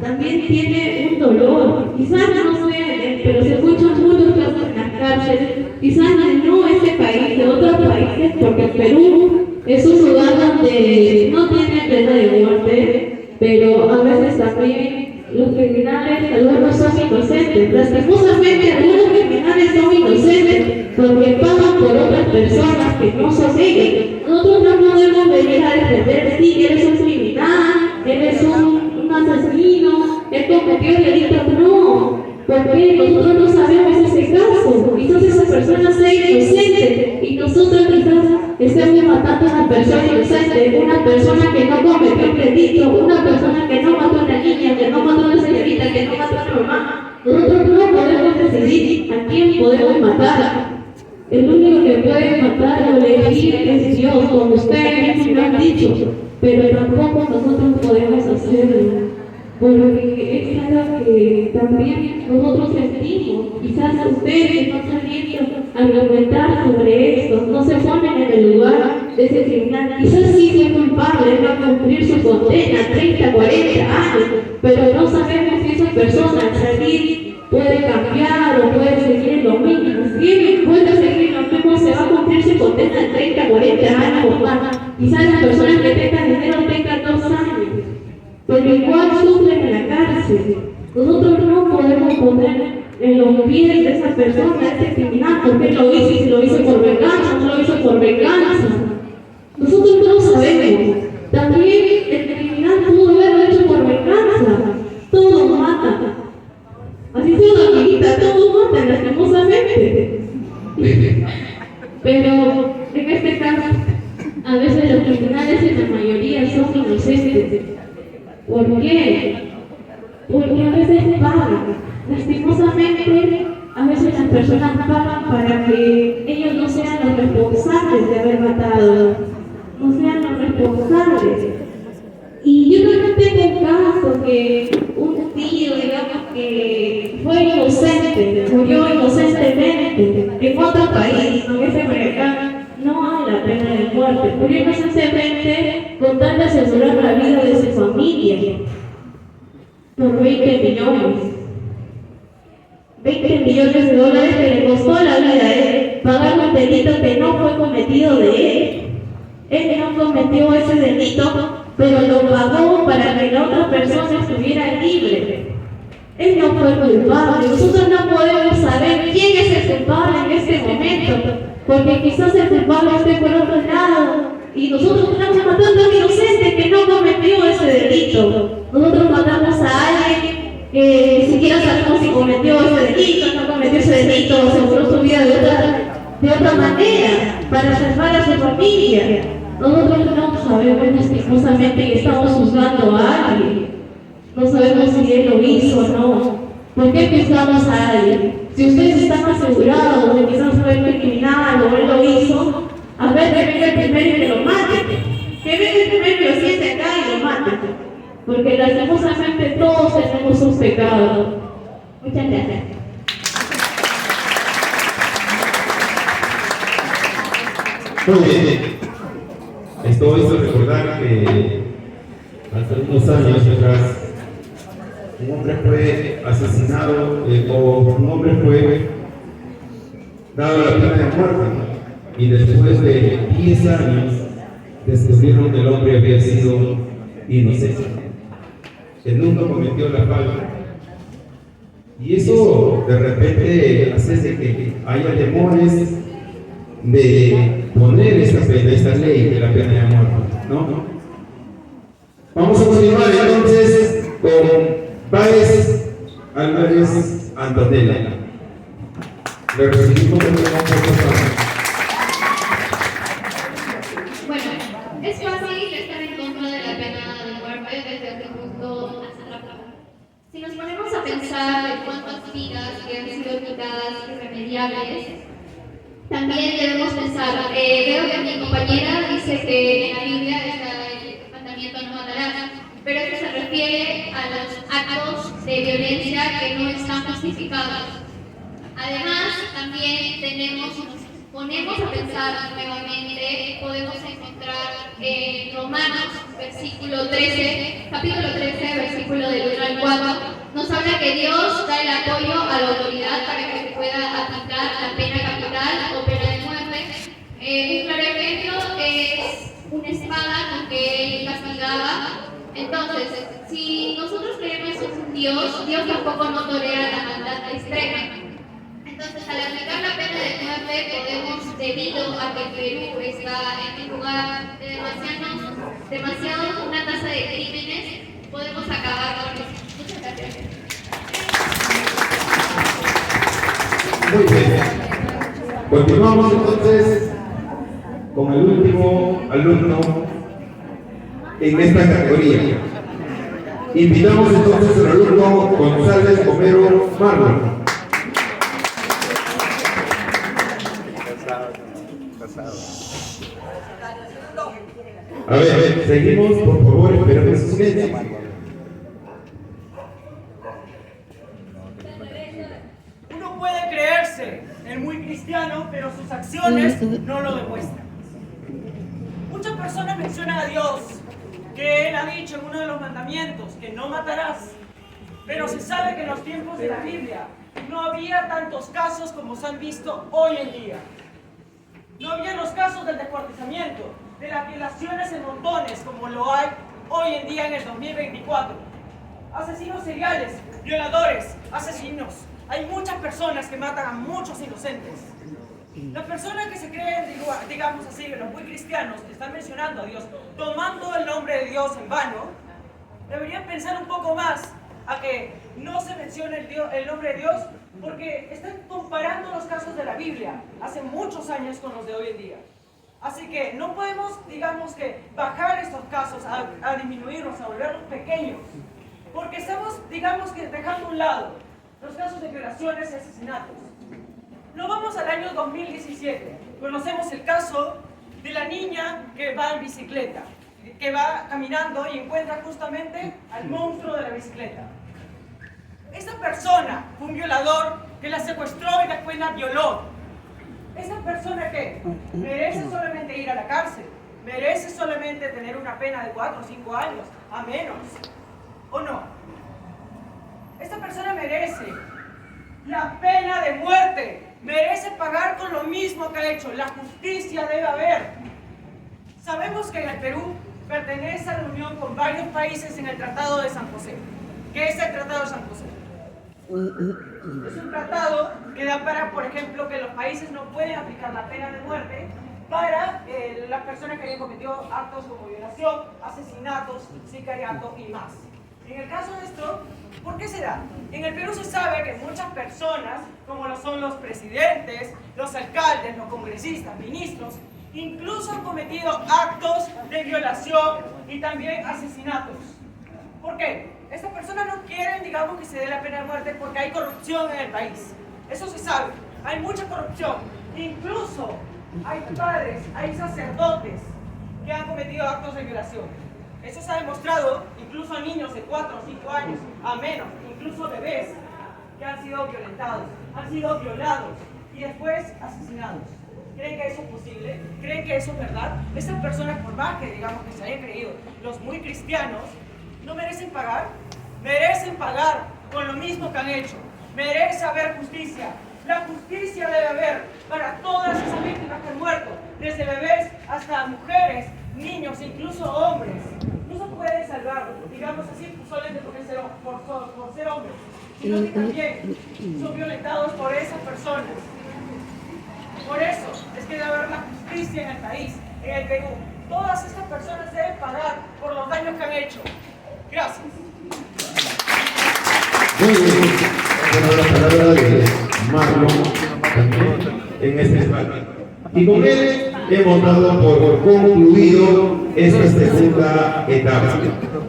también tiene un dolor. Quizás no sé, pero se escuchan muchos casos en las cárceles, quizás no este país, de otros países, porque Perú es un lugar donde no tiene pena de muerte, pero a veces también los criminales, algunos son inocentes. Lastimosamente, algunos criminales son inocentes porque pagan por otras personas que no son ellos. Nosotros no podemos venir a defender si eres un criminal, eres un asesino, él cometió el delito. No, porque nosotros no sabemos ese caso. Quizás esa persona sea inocente y nosotros quizás estemos matando a una persona inocente, una persona que no cometió un delito, una persona que no mató a una niña, que no mató a una señorita, que no mató a una mamá. Nosotros no podemos decidir a quién podemos matar. El único que puede matar o elegir es Dios, como ustedes mismos lo han dicho, pero tampoco nosotros podemos hacerlo, porque es algo que también nosotros sentimos. Quizás ustedes no están viendo argumentar sobre esto, no se ponen en el lugar de ese criminal. Quizás sí es culpable, va a cumplir su condena, 30, 40 años, pero no sabemos si esa persona al salir puede cambiar o puede seguir en lo mismo. Si él puede seguir en lo mismo, se va a cumplir su condena de 30, 40 años o más. Quizás las personas que tengan dinero tengan 2 años, pero igual sufren en la cárcel. Nosotros no podemos poner en los pies de esa persona, de ese criminal, porque él lo hizo, y si lo hizo por venganza, no lo hizo por venganza. Nosotros no sabemos. También el criminal pudo haberlo hecho por venganza. Todos matan. Así sea una amiguita, todos matan lastimosamente. Pero en este caso, a veces los criminales en la mayoría son inocentes. ¿Por qué? Porque a veces pagan. Lastimosamente, a veces las personas pagan para que ellos no sean los porque un tío, digamos, que fue inocente, murió inocentemente en otro país, no que se acá, no hay la pena de muerte, murió inocentemente con tal de asegurar la vida de su familia por 20 millones. 20 millones de dólares que le costó la vida a él, pagar un delito que no fue cometido de él. Él no cometió ese delito, pero lo pagó para que la otra persona estuviera libre. Él no fue culpable. Nosotros no podemos saber quién es el culpable en este momento, porque quizás el culpable esté por otro lado y nosotros estamos matando a un inocente que no cometió ese delito. Nosotros matamos a alguien que ni siquiera sabemos si cometió ese delito, no cometió ese delito, o aseguró su vida de otra manera para salvar a su familia. Nosotros no sabemos lastimosamente que estamos juzgando a alguien. No sabemos si él lo hizo o no. ¿Por qué juzgamos a alguien? Si ustedes están asegurados de que quizás fue el criminal o él lo hizo, a ver, que venga el primero y que lo mate. Que venga el primero y lo siente acá y lo mate. Porque lastimosamente todos tenemos un pecado. Muchas gracias. Muy bien. Esto hizo recordar que hace unos años atrás un hombre fue asesinado o un hombre fue dado la pena de muerte, y después de 10 años descubrieron que el hombre había sido inocente. Él nunca cometió la falta. Y eso de repente hace de que haya temores de poner esta pena, esta ley de la pena de muerte, ¿no? Vamos a continuar entonces con Báez Álvarez Antonella. Le recibimos de nuevo, por favor. Bueno, es fácil estar en contra de la pena de muerte desde hace justo hace rato. Si nos ponemos a pensar en cuántas vidas que han sido quitadas irremediables, también debemos pensar, veo que mi compañera dice que en la Biblia está el mandamiento no matarás, pero esto se refiere a los actos de violencia que no están justificados. Además, también ponemos a pensar nuevamente, podemos encontrar en Romanos, capítulo 13, versículo del 1 al 4, nos habla que Dios da el apoyo a la autoridad para que se pueda aplicar la pena capital o pena de muerte. Un claro ejemplo es una espada con que él castigaba. Entonces, si nosotros creemos en un Dios, Dios tampoco no tolera la maldad extrema. Entonces, al aplicar la pena de muerte, podemos, debido a que Perú está en un lugar de demasiado una tasa de crímenes, podemos acabar con eso. Muchas gracias. Muy bien. Continuamos entonces con el último alumno en esta categoría. Invitamos entonces al alumno González Homero Marlon. A ver, seguimos, por favor, esperamos su silencio. Uno puede creerse el muy cristiano, pero sus acciones no lo demuestran. Muchas personas mencionan a Dios, que Él ha dicho en uno de los mandamientos, que no matarás. Pero se sabe que en los tiempos de la Biblia no había tantos casos como se han visto hoy en día. No había los casos del descuartizamiento, de las violaciones en montones como lo hay hoy en día en el 2024. Asesinos seriales, violadores, asesinos. Hay muchas personas que matan a muchos inocentes. Las personas que se creen, digamos así, los muy cristianos, que están mencionando a Dios, tomando el nombre de Dios en vano, deberían pensar un poco más a que no se mencione el nombre de Dios, porque están comparando los casos de la Biblia hace muchos años con los de hoy en día. Así que no podemos, digamos que, bajar estos casos a disminuirlos, a volverlos pequeños, porque estamos, digamos que, dejando a un lado los casos de violaciones y asesinatos. Nos vamos al año 2017. Conocemos el caso de la niña que va en bicicleta. que va caminando y encuentra justamente al monstruo de la bicicleta. Esa persona fue un violador que la secuestró y después la violó. ¿Esa persona qué? ¿Merece solamente ir a la cárcel? ¿Merece solamente tener una pena de 4 o 5 años? A menos. ¿O no? Esta persona merece la pena de muerte. Merece pagar con lo mismo que ha hecho. La justicia debe haber. Sabemos que en el Perú pertenece a la Unión con varios países en el Tratado de San José. ¿Qué es el Tratado de San José? Es un tratado que da para, por ejemplo, que los países no pueden aplicar la pena de muerte para las personas que hayan cometido actos como violación, asesinatos, sicariato y más. En el caso de esto, ¿por qué se da? En el Perú se sabe que muchas personas, como lo son los presidentes, los alcaldes, los congresistas, ministros, incluso han cometido actos de violación y también asesinatos. ¿Por qué? Estas personas no quieren, digamos, que se dé la pena de muerte porque hay corrupción en el país. Eso se sabe. Hay mucha corrupción. Incluso hay padres, hay sacerdotes que han cometido actos de violación. Eso se ha demostrado, incluso a niños de 4 o 5 años, a menos, incluso bebés que han sido violentados, han sido violados y después asesinados. ¿Creen que eso es posible? ¿Creen que eso es verdad? Estas personas, por más que digamos que se hayan creído los muy cristianos, ¿no merecen pagar? Merecen pagar con lo mismo que han hecho. Merece haber justicia. La justicia debe haber para todas esas víctimas que han muerto, desde bebés hasta mujeres, niños e incluso hombres. No se puede salvar, digamos así, solamente por ser hombres, sino que también son violentados por esas personas. Por eso es que debe haber la justicia en el país, en el Perú. Todas estas personas deben pagar por los daños que han hecho. Gracias. Muy bien. Bueno, la palabra de Marlon también en este espacio. Y con él hemos dado por concluido esta segunda etapa.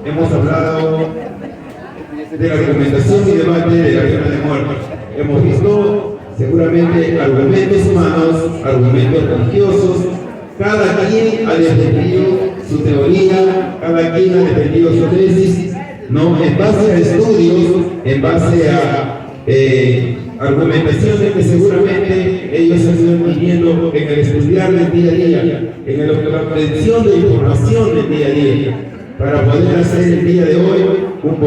Hemos hablado de la argumentación y debate de la pena de muerte. Hemos visto seguramente argumentos humanos, argumentos religiosos. Cada quien ha defendido su teoría, cada quien ha defendido su tesis, ¿no? En base a estudios, en base a argumentaciones que seguramente ellos han ido adquiriendo en el estudiar del día a día, en la obtención de información del día a día, para poder hacer el día de hoy un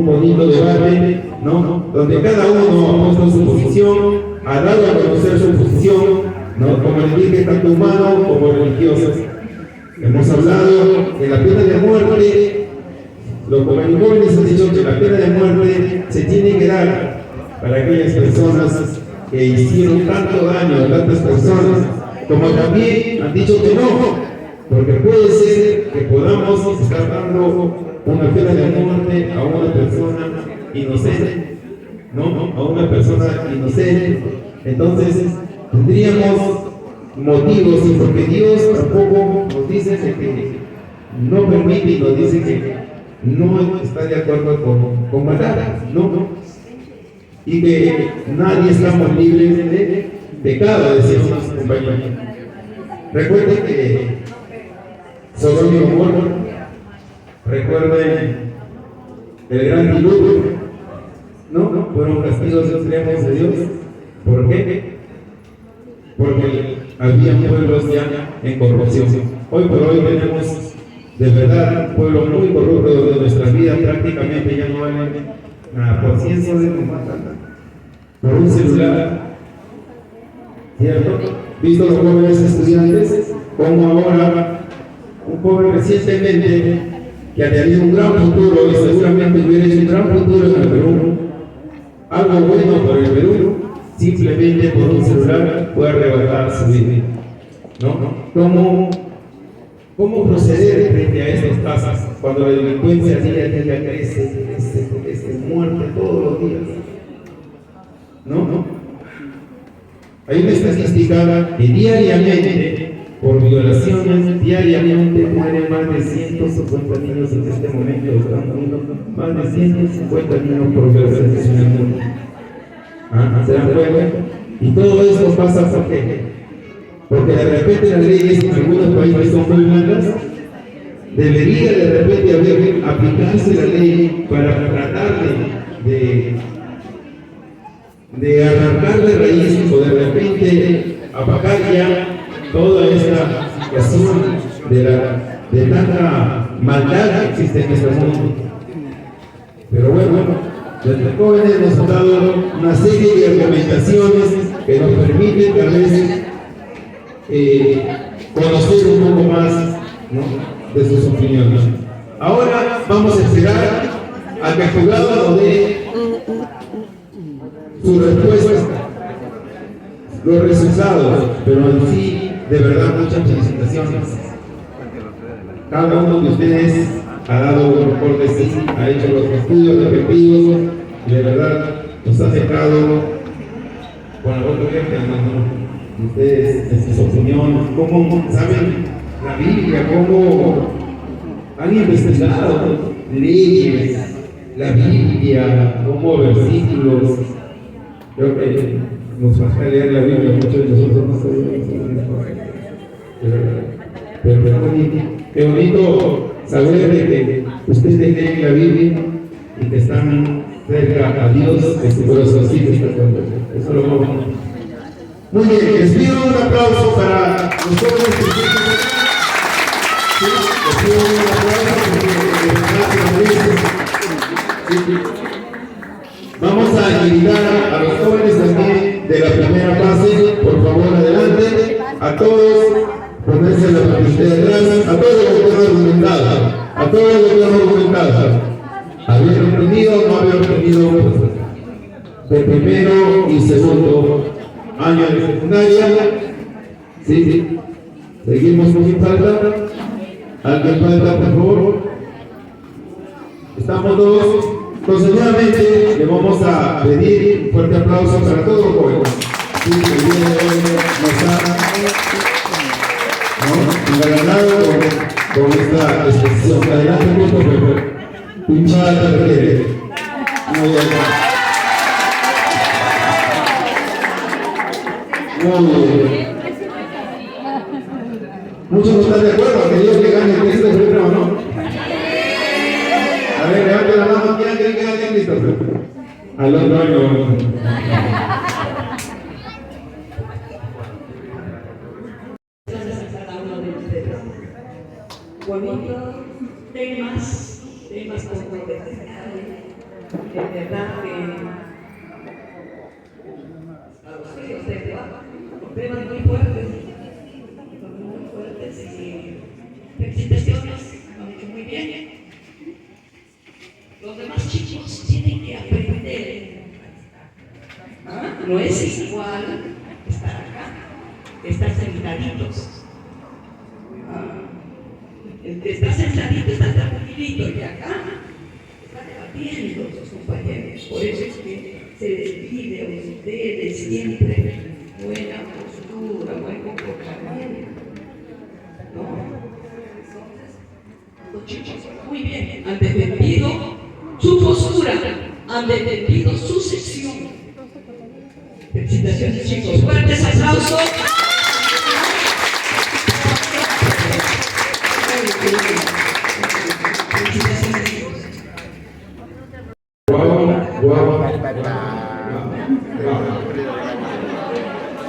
bonito debate, ¿no? Donde cada uno ha puesto su posición, ha dado a conocer su posición, ¿no? Como les dije, tanto humano como religioso. Hemos hablado de la pena de muerte. Los jóvenes han dicho que la pena de muerte se tiene que dar para aquellas personas que hicieron tanto daño a tantas personas, como también han dicho que no, porque puede ser que podamos estar dando una pena de muerte a una persona inocente, ¿no? A una persona inocente. Entonces tendríamos motivos, y porque Dios tampoco nos dice que no permite y nos dice que no está de acuerdo con matar, ¿no? Y que nadie estamos libres de pecado, decían unos compañeros. Recuerden que Sodoma y Gomorra, recuerden el gran diluvio, ¿no? Fueron castigos extremos de Dios. ¿Por qué? Porque había pueblos ya en corrupción. Hoy por hoy tenemos de verdad un pueblo muy corrupto donde nuestras vidas prácticamente ya no valen nada. Por 100 soles nos matan por un celular, ¿cierto? Visto los jóvenes estudiantes, como ahora un joven recientemente que ha tenido un gran futuro y seguramente hubiera hecho un gran futuro en el Perú, algo bueno por el Perú, simplemente por un celular puede arrebatar su vida, ¿no? ¿Cómo proceder frente a estos casos cuando la delincuencia día a día crece, muerte todos los días? ¿No? Hay una estadística que diariamente, por violaciones, diariamente mueren más de 150 niños en este momento. Están muriendo más de 150 niños por violaciones en el mundo. ¿Se dan cuenta? Y todo esto pasa ¿por qué? Porque de repente las leyes en algunos países son muy blandas debería de repente aplicarse la ley para tratar de arrancar de raíz o de repente apagar ya toda esta situación de tanta maldad que existe en este mundo. Pero bueno, desde jóvenes nos han dado una serie de argumentaciones que nos permiten tal vez conocer un poco más, ¿no?, de sus opiniones. Ahora vamos a esperar a que el juzgado nos dé su respuesta, los resultados, pero en sí, de verdad, muchas felicitaciones. Cada uno de ustedes ha dado lo mejor de sí, ha hecho los estudios respectivos y de verdad nos ha dejado con la boca abierta, ¿no? Ustedes, en sus opiniones, cómo saben la Biblia, cómo han investigado leyes, la Biblia, cómo versículos. Creo que nos falta leer la Biblia, muchos de nosotros no sabemos. Pero qué bonito saber de que ustedes leen la Biblia y que están cerca a Dios, de su corazoncito está con Dios. Eso lo vamos. Muy bien, les pido un aplauso para los jóvenes que están acá. Sí, les pido un aplauso porque vamos a invitar a los jóvenes también de la primera fase, por favor, adelante, a todos, ponerse la partida atrás, a todos los que han argumentado, a todos los que han argumentado. ¿Habían obtenido o no habían obtenido de primero y segundo año de secundaria? Sí. Seguimos con sin falta. ¿Alguien falta, por favor? Estamos todos. Entonces, nuevamente le vamos a pedir un fuerte aplauso para todos los jóvenes. Sí, el día de hoy nos han ganado con esta expresión. Adelante, gusto, Pepe. Pinchada, requiere. Muy bien. Muy bien. Muchos no están de acuerdo, que Dios le gane Cristo primero, ¿no? A ver, levante la mano, ¿quién cree que gane Cristo? Al otro año. Bonitos temas controversiales. De verdad que a ustedes temas muy fuertes y felicitaciones, lo han hecho muy bien. Los demás chicos tienen que aprender. No es igual estar acá, estar sentaditos. El que está sentadito está tranquilito y acá está debatiendo sus compañeros. Por eso es que se les pide a ustedes siempre buena postura, buen comportamiento. ¿No? Los chicos muy bien han defendido su postura, han defendido su sección. Felicitaciones, chicos. Fuertes aplausos.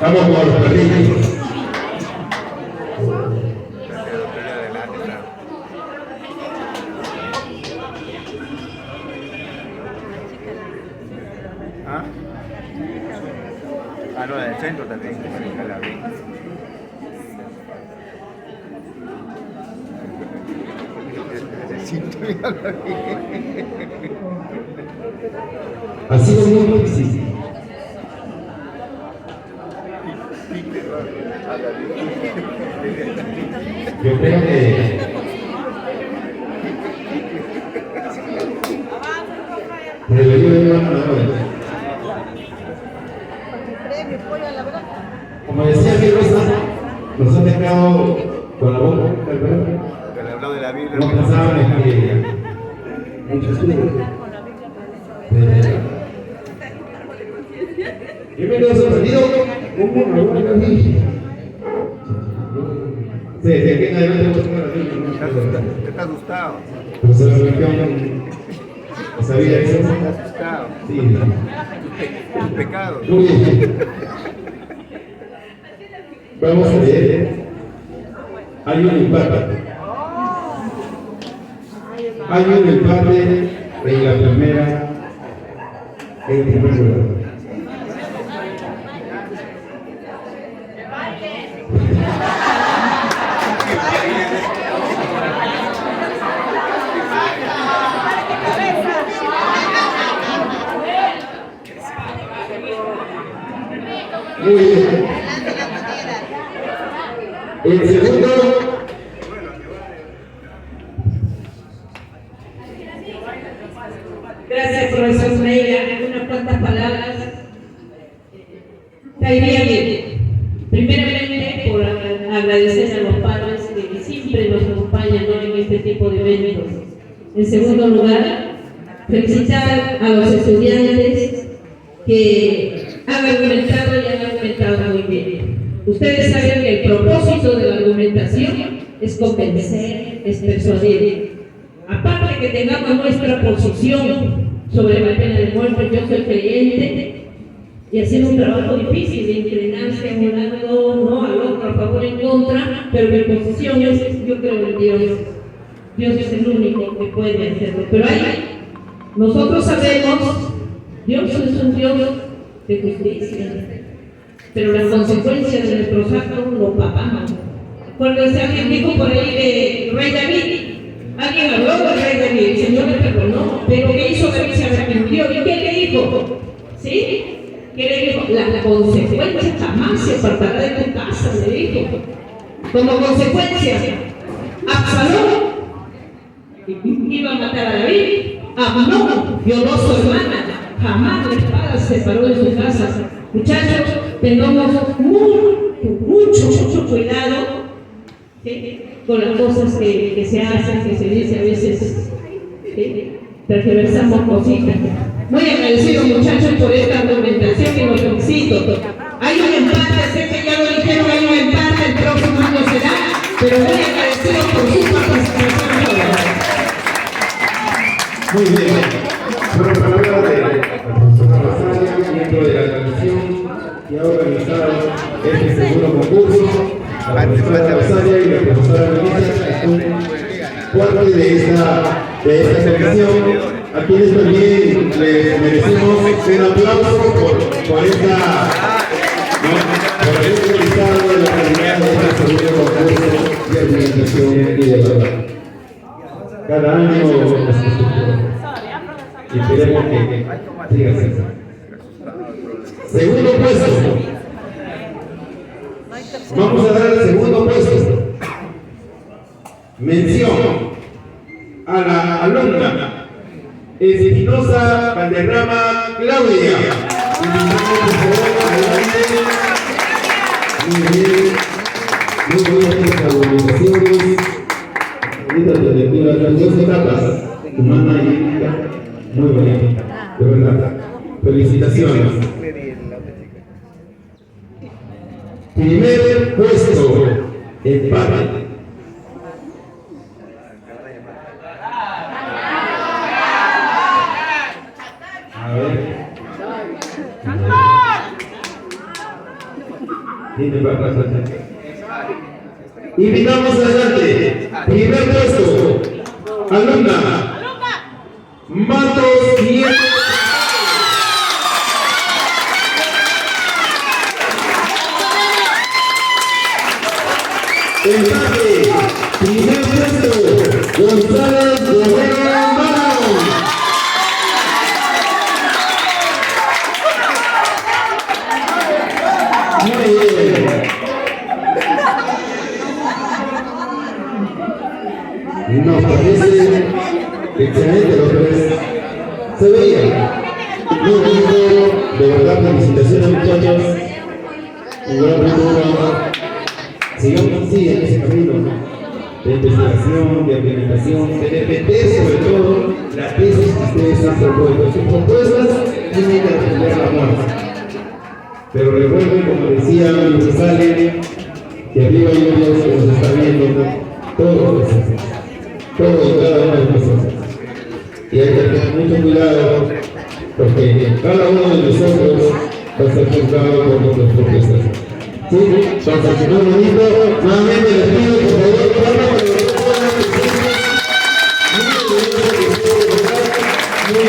Vamos con los perritos. No, del centro también. Ha sido muy difícil. Yo creo que debería haber una manera. Como decía mi Rosa, nos han dejado con la boca abierta. No pensaban en que muchos yo me quedo sorprendido cómo me voy a la Biblia. Sí, de aquí en adelante vamos a estar haciendo, ¿no? ¿Qué te ha asustado? Profesor Campeón, ¿sabía eso? ¿Te ha asustado? Sí. El pecado. Muy bien. Vamos a leer. Hay un empate. Hay un empate en la primera, en el primer lugar. Muy bien. El segundo. Gracias, profesor Meira. Unas cuantas palabras. Caería bien. Primeramente, por agradecer a los padres que siempre nos acompañan, ¿no?, en este tipo de eventos. En segundo lugar, felicitar a los estudiantes que han argumentado y han argumentado muy bien. Ustedes saben que el propósito de la argumentación es convencer, es persuadir. Aparte que tengamos nuestra posición sobre la pena de muerte, yo soy creyente y haciendo un trabajo difícil de inclinarse a un lado, no al otro, a favor, en contra, pero mi posición es, yo creo en Dios. Dios es el único que puede hacerlo. Pero ahí, nosotros sabemos, Dios es un Dios de justicia, pero las consecuencias de nuestros actos lo pagamos. Acuérdense, alguien dijo por ahí de Rey David. Alguien habló del Rey David, el Señor le perdonó, pero ¿qué hizo David? Se arrepintió. ¿Y qué le dijo? ¿Sí? ¿Qué le dijo? La consecuencia jamás se apartará de tu casa, le dijo. Como consecuencia, Absalón iba a matar a David. Amnón violó a su hermana. Jamás la espada se paró de su casa. Muchachos, tengamos mucho cuidado, ¿sí?, con las cosas que se hacen, que se dice a veces, ¿sí?, tergiversamos cositas. Muy agradecido, muchachos, por esta argumentación y los felicito. Hay un empate, sé que ya lo dijeron, hay un empate, el próximo año será, pero muy agradecido por su participación. Muy bien. Fueron palabras de la profesora Rosario, miembro de la comisión que ha organizado este segundo concurso. La profesora Rosario y la profesora Melissa son parte de esta comisión, a quienes también les merecemos un aplauso por esta, por haber realizado la calidad de este segundo concurso de argumentación y debate. Cada año y esperemos que siga así. Segundo puesto. Vamos a dar el segundo puesto. Mención a la alumna Espinosa Valderrama Claudia. Invitamos por favor adelante. Muy bien. Muy buenas argumentaciones. Esta lectura de las dos etapas, humana y ética, muy bonita, de verdad. Felicitaciones. Primer puesto, empate. A ver. Dime para atrás. Invitamos adelante. Primer puesto, alumna Matos Nieto. Empate, primer puesto, González Romero Mano. Muy bien. Nos parece excelente los tres. Se veía. Muy bonito, de verdad, felicitaciones muchachos. Un gran futuro. Sigamos así en ese camino de investigación, de argumentación, de defender sobre todo las tesis que ustedes han propuesto. Sus propuestas tienen que defender la muerte. Pero recuerden, como decía Luis Sale, que arriba hay un Dios que nos está viendo todo y cada una de nosotros. Y hay que tener mucho cuidado, porque cada uno de nosotros va a ser juzgado por nuestros propios actos. ¿Sí? Entonces, si no es bonito, nuevamente les pido, por favor, muy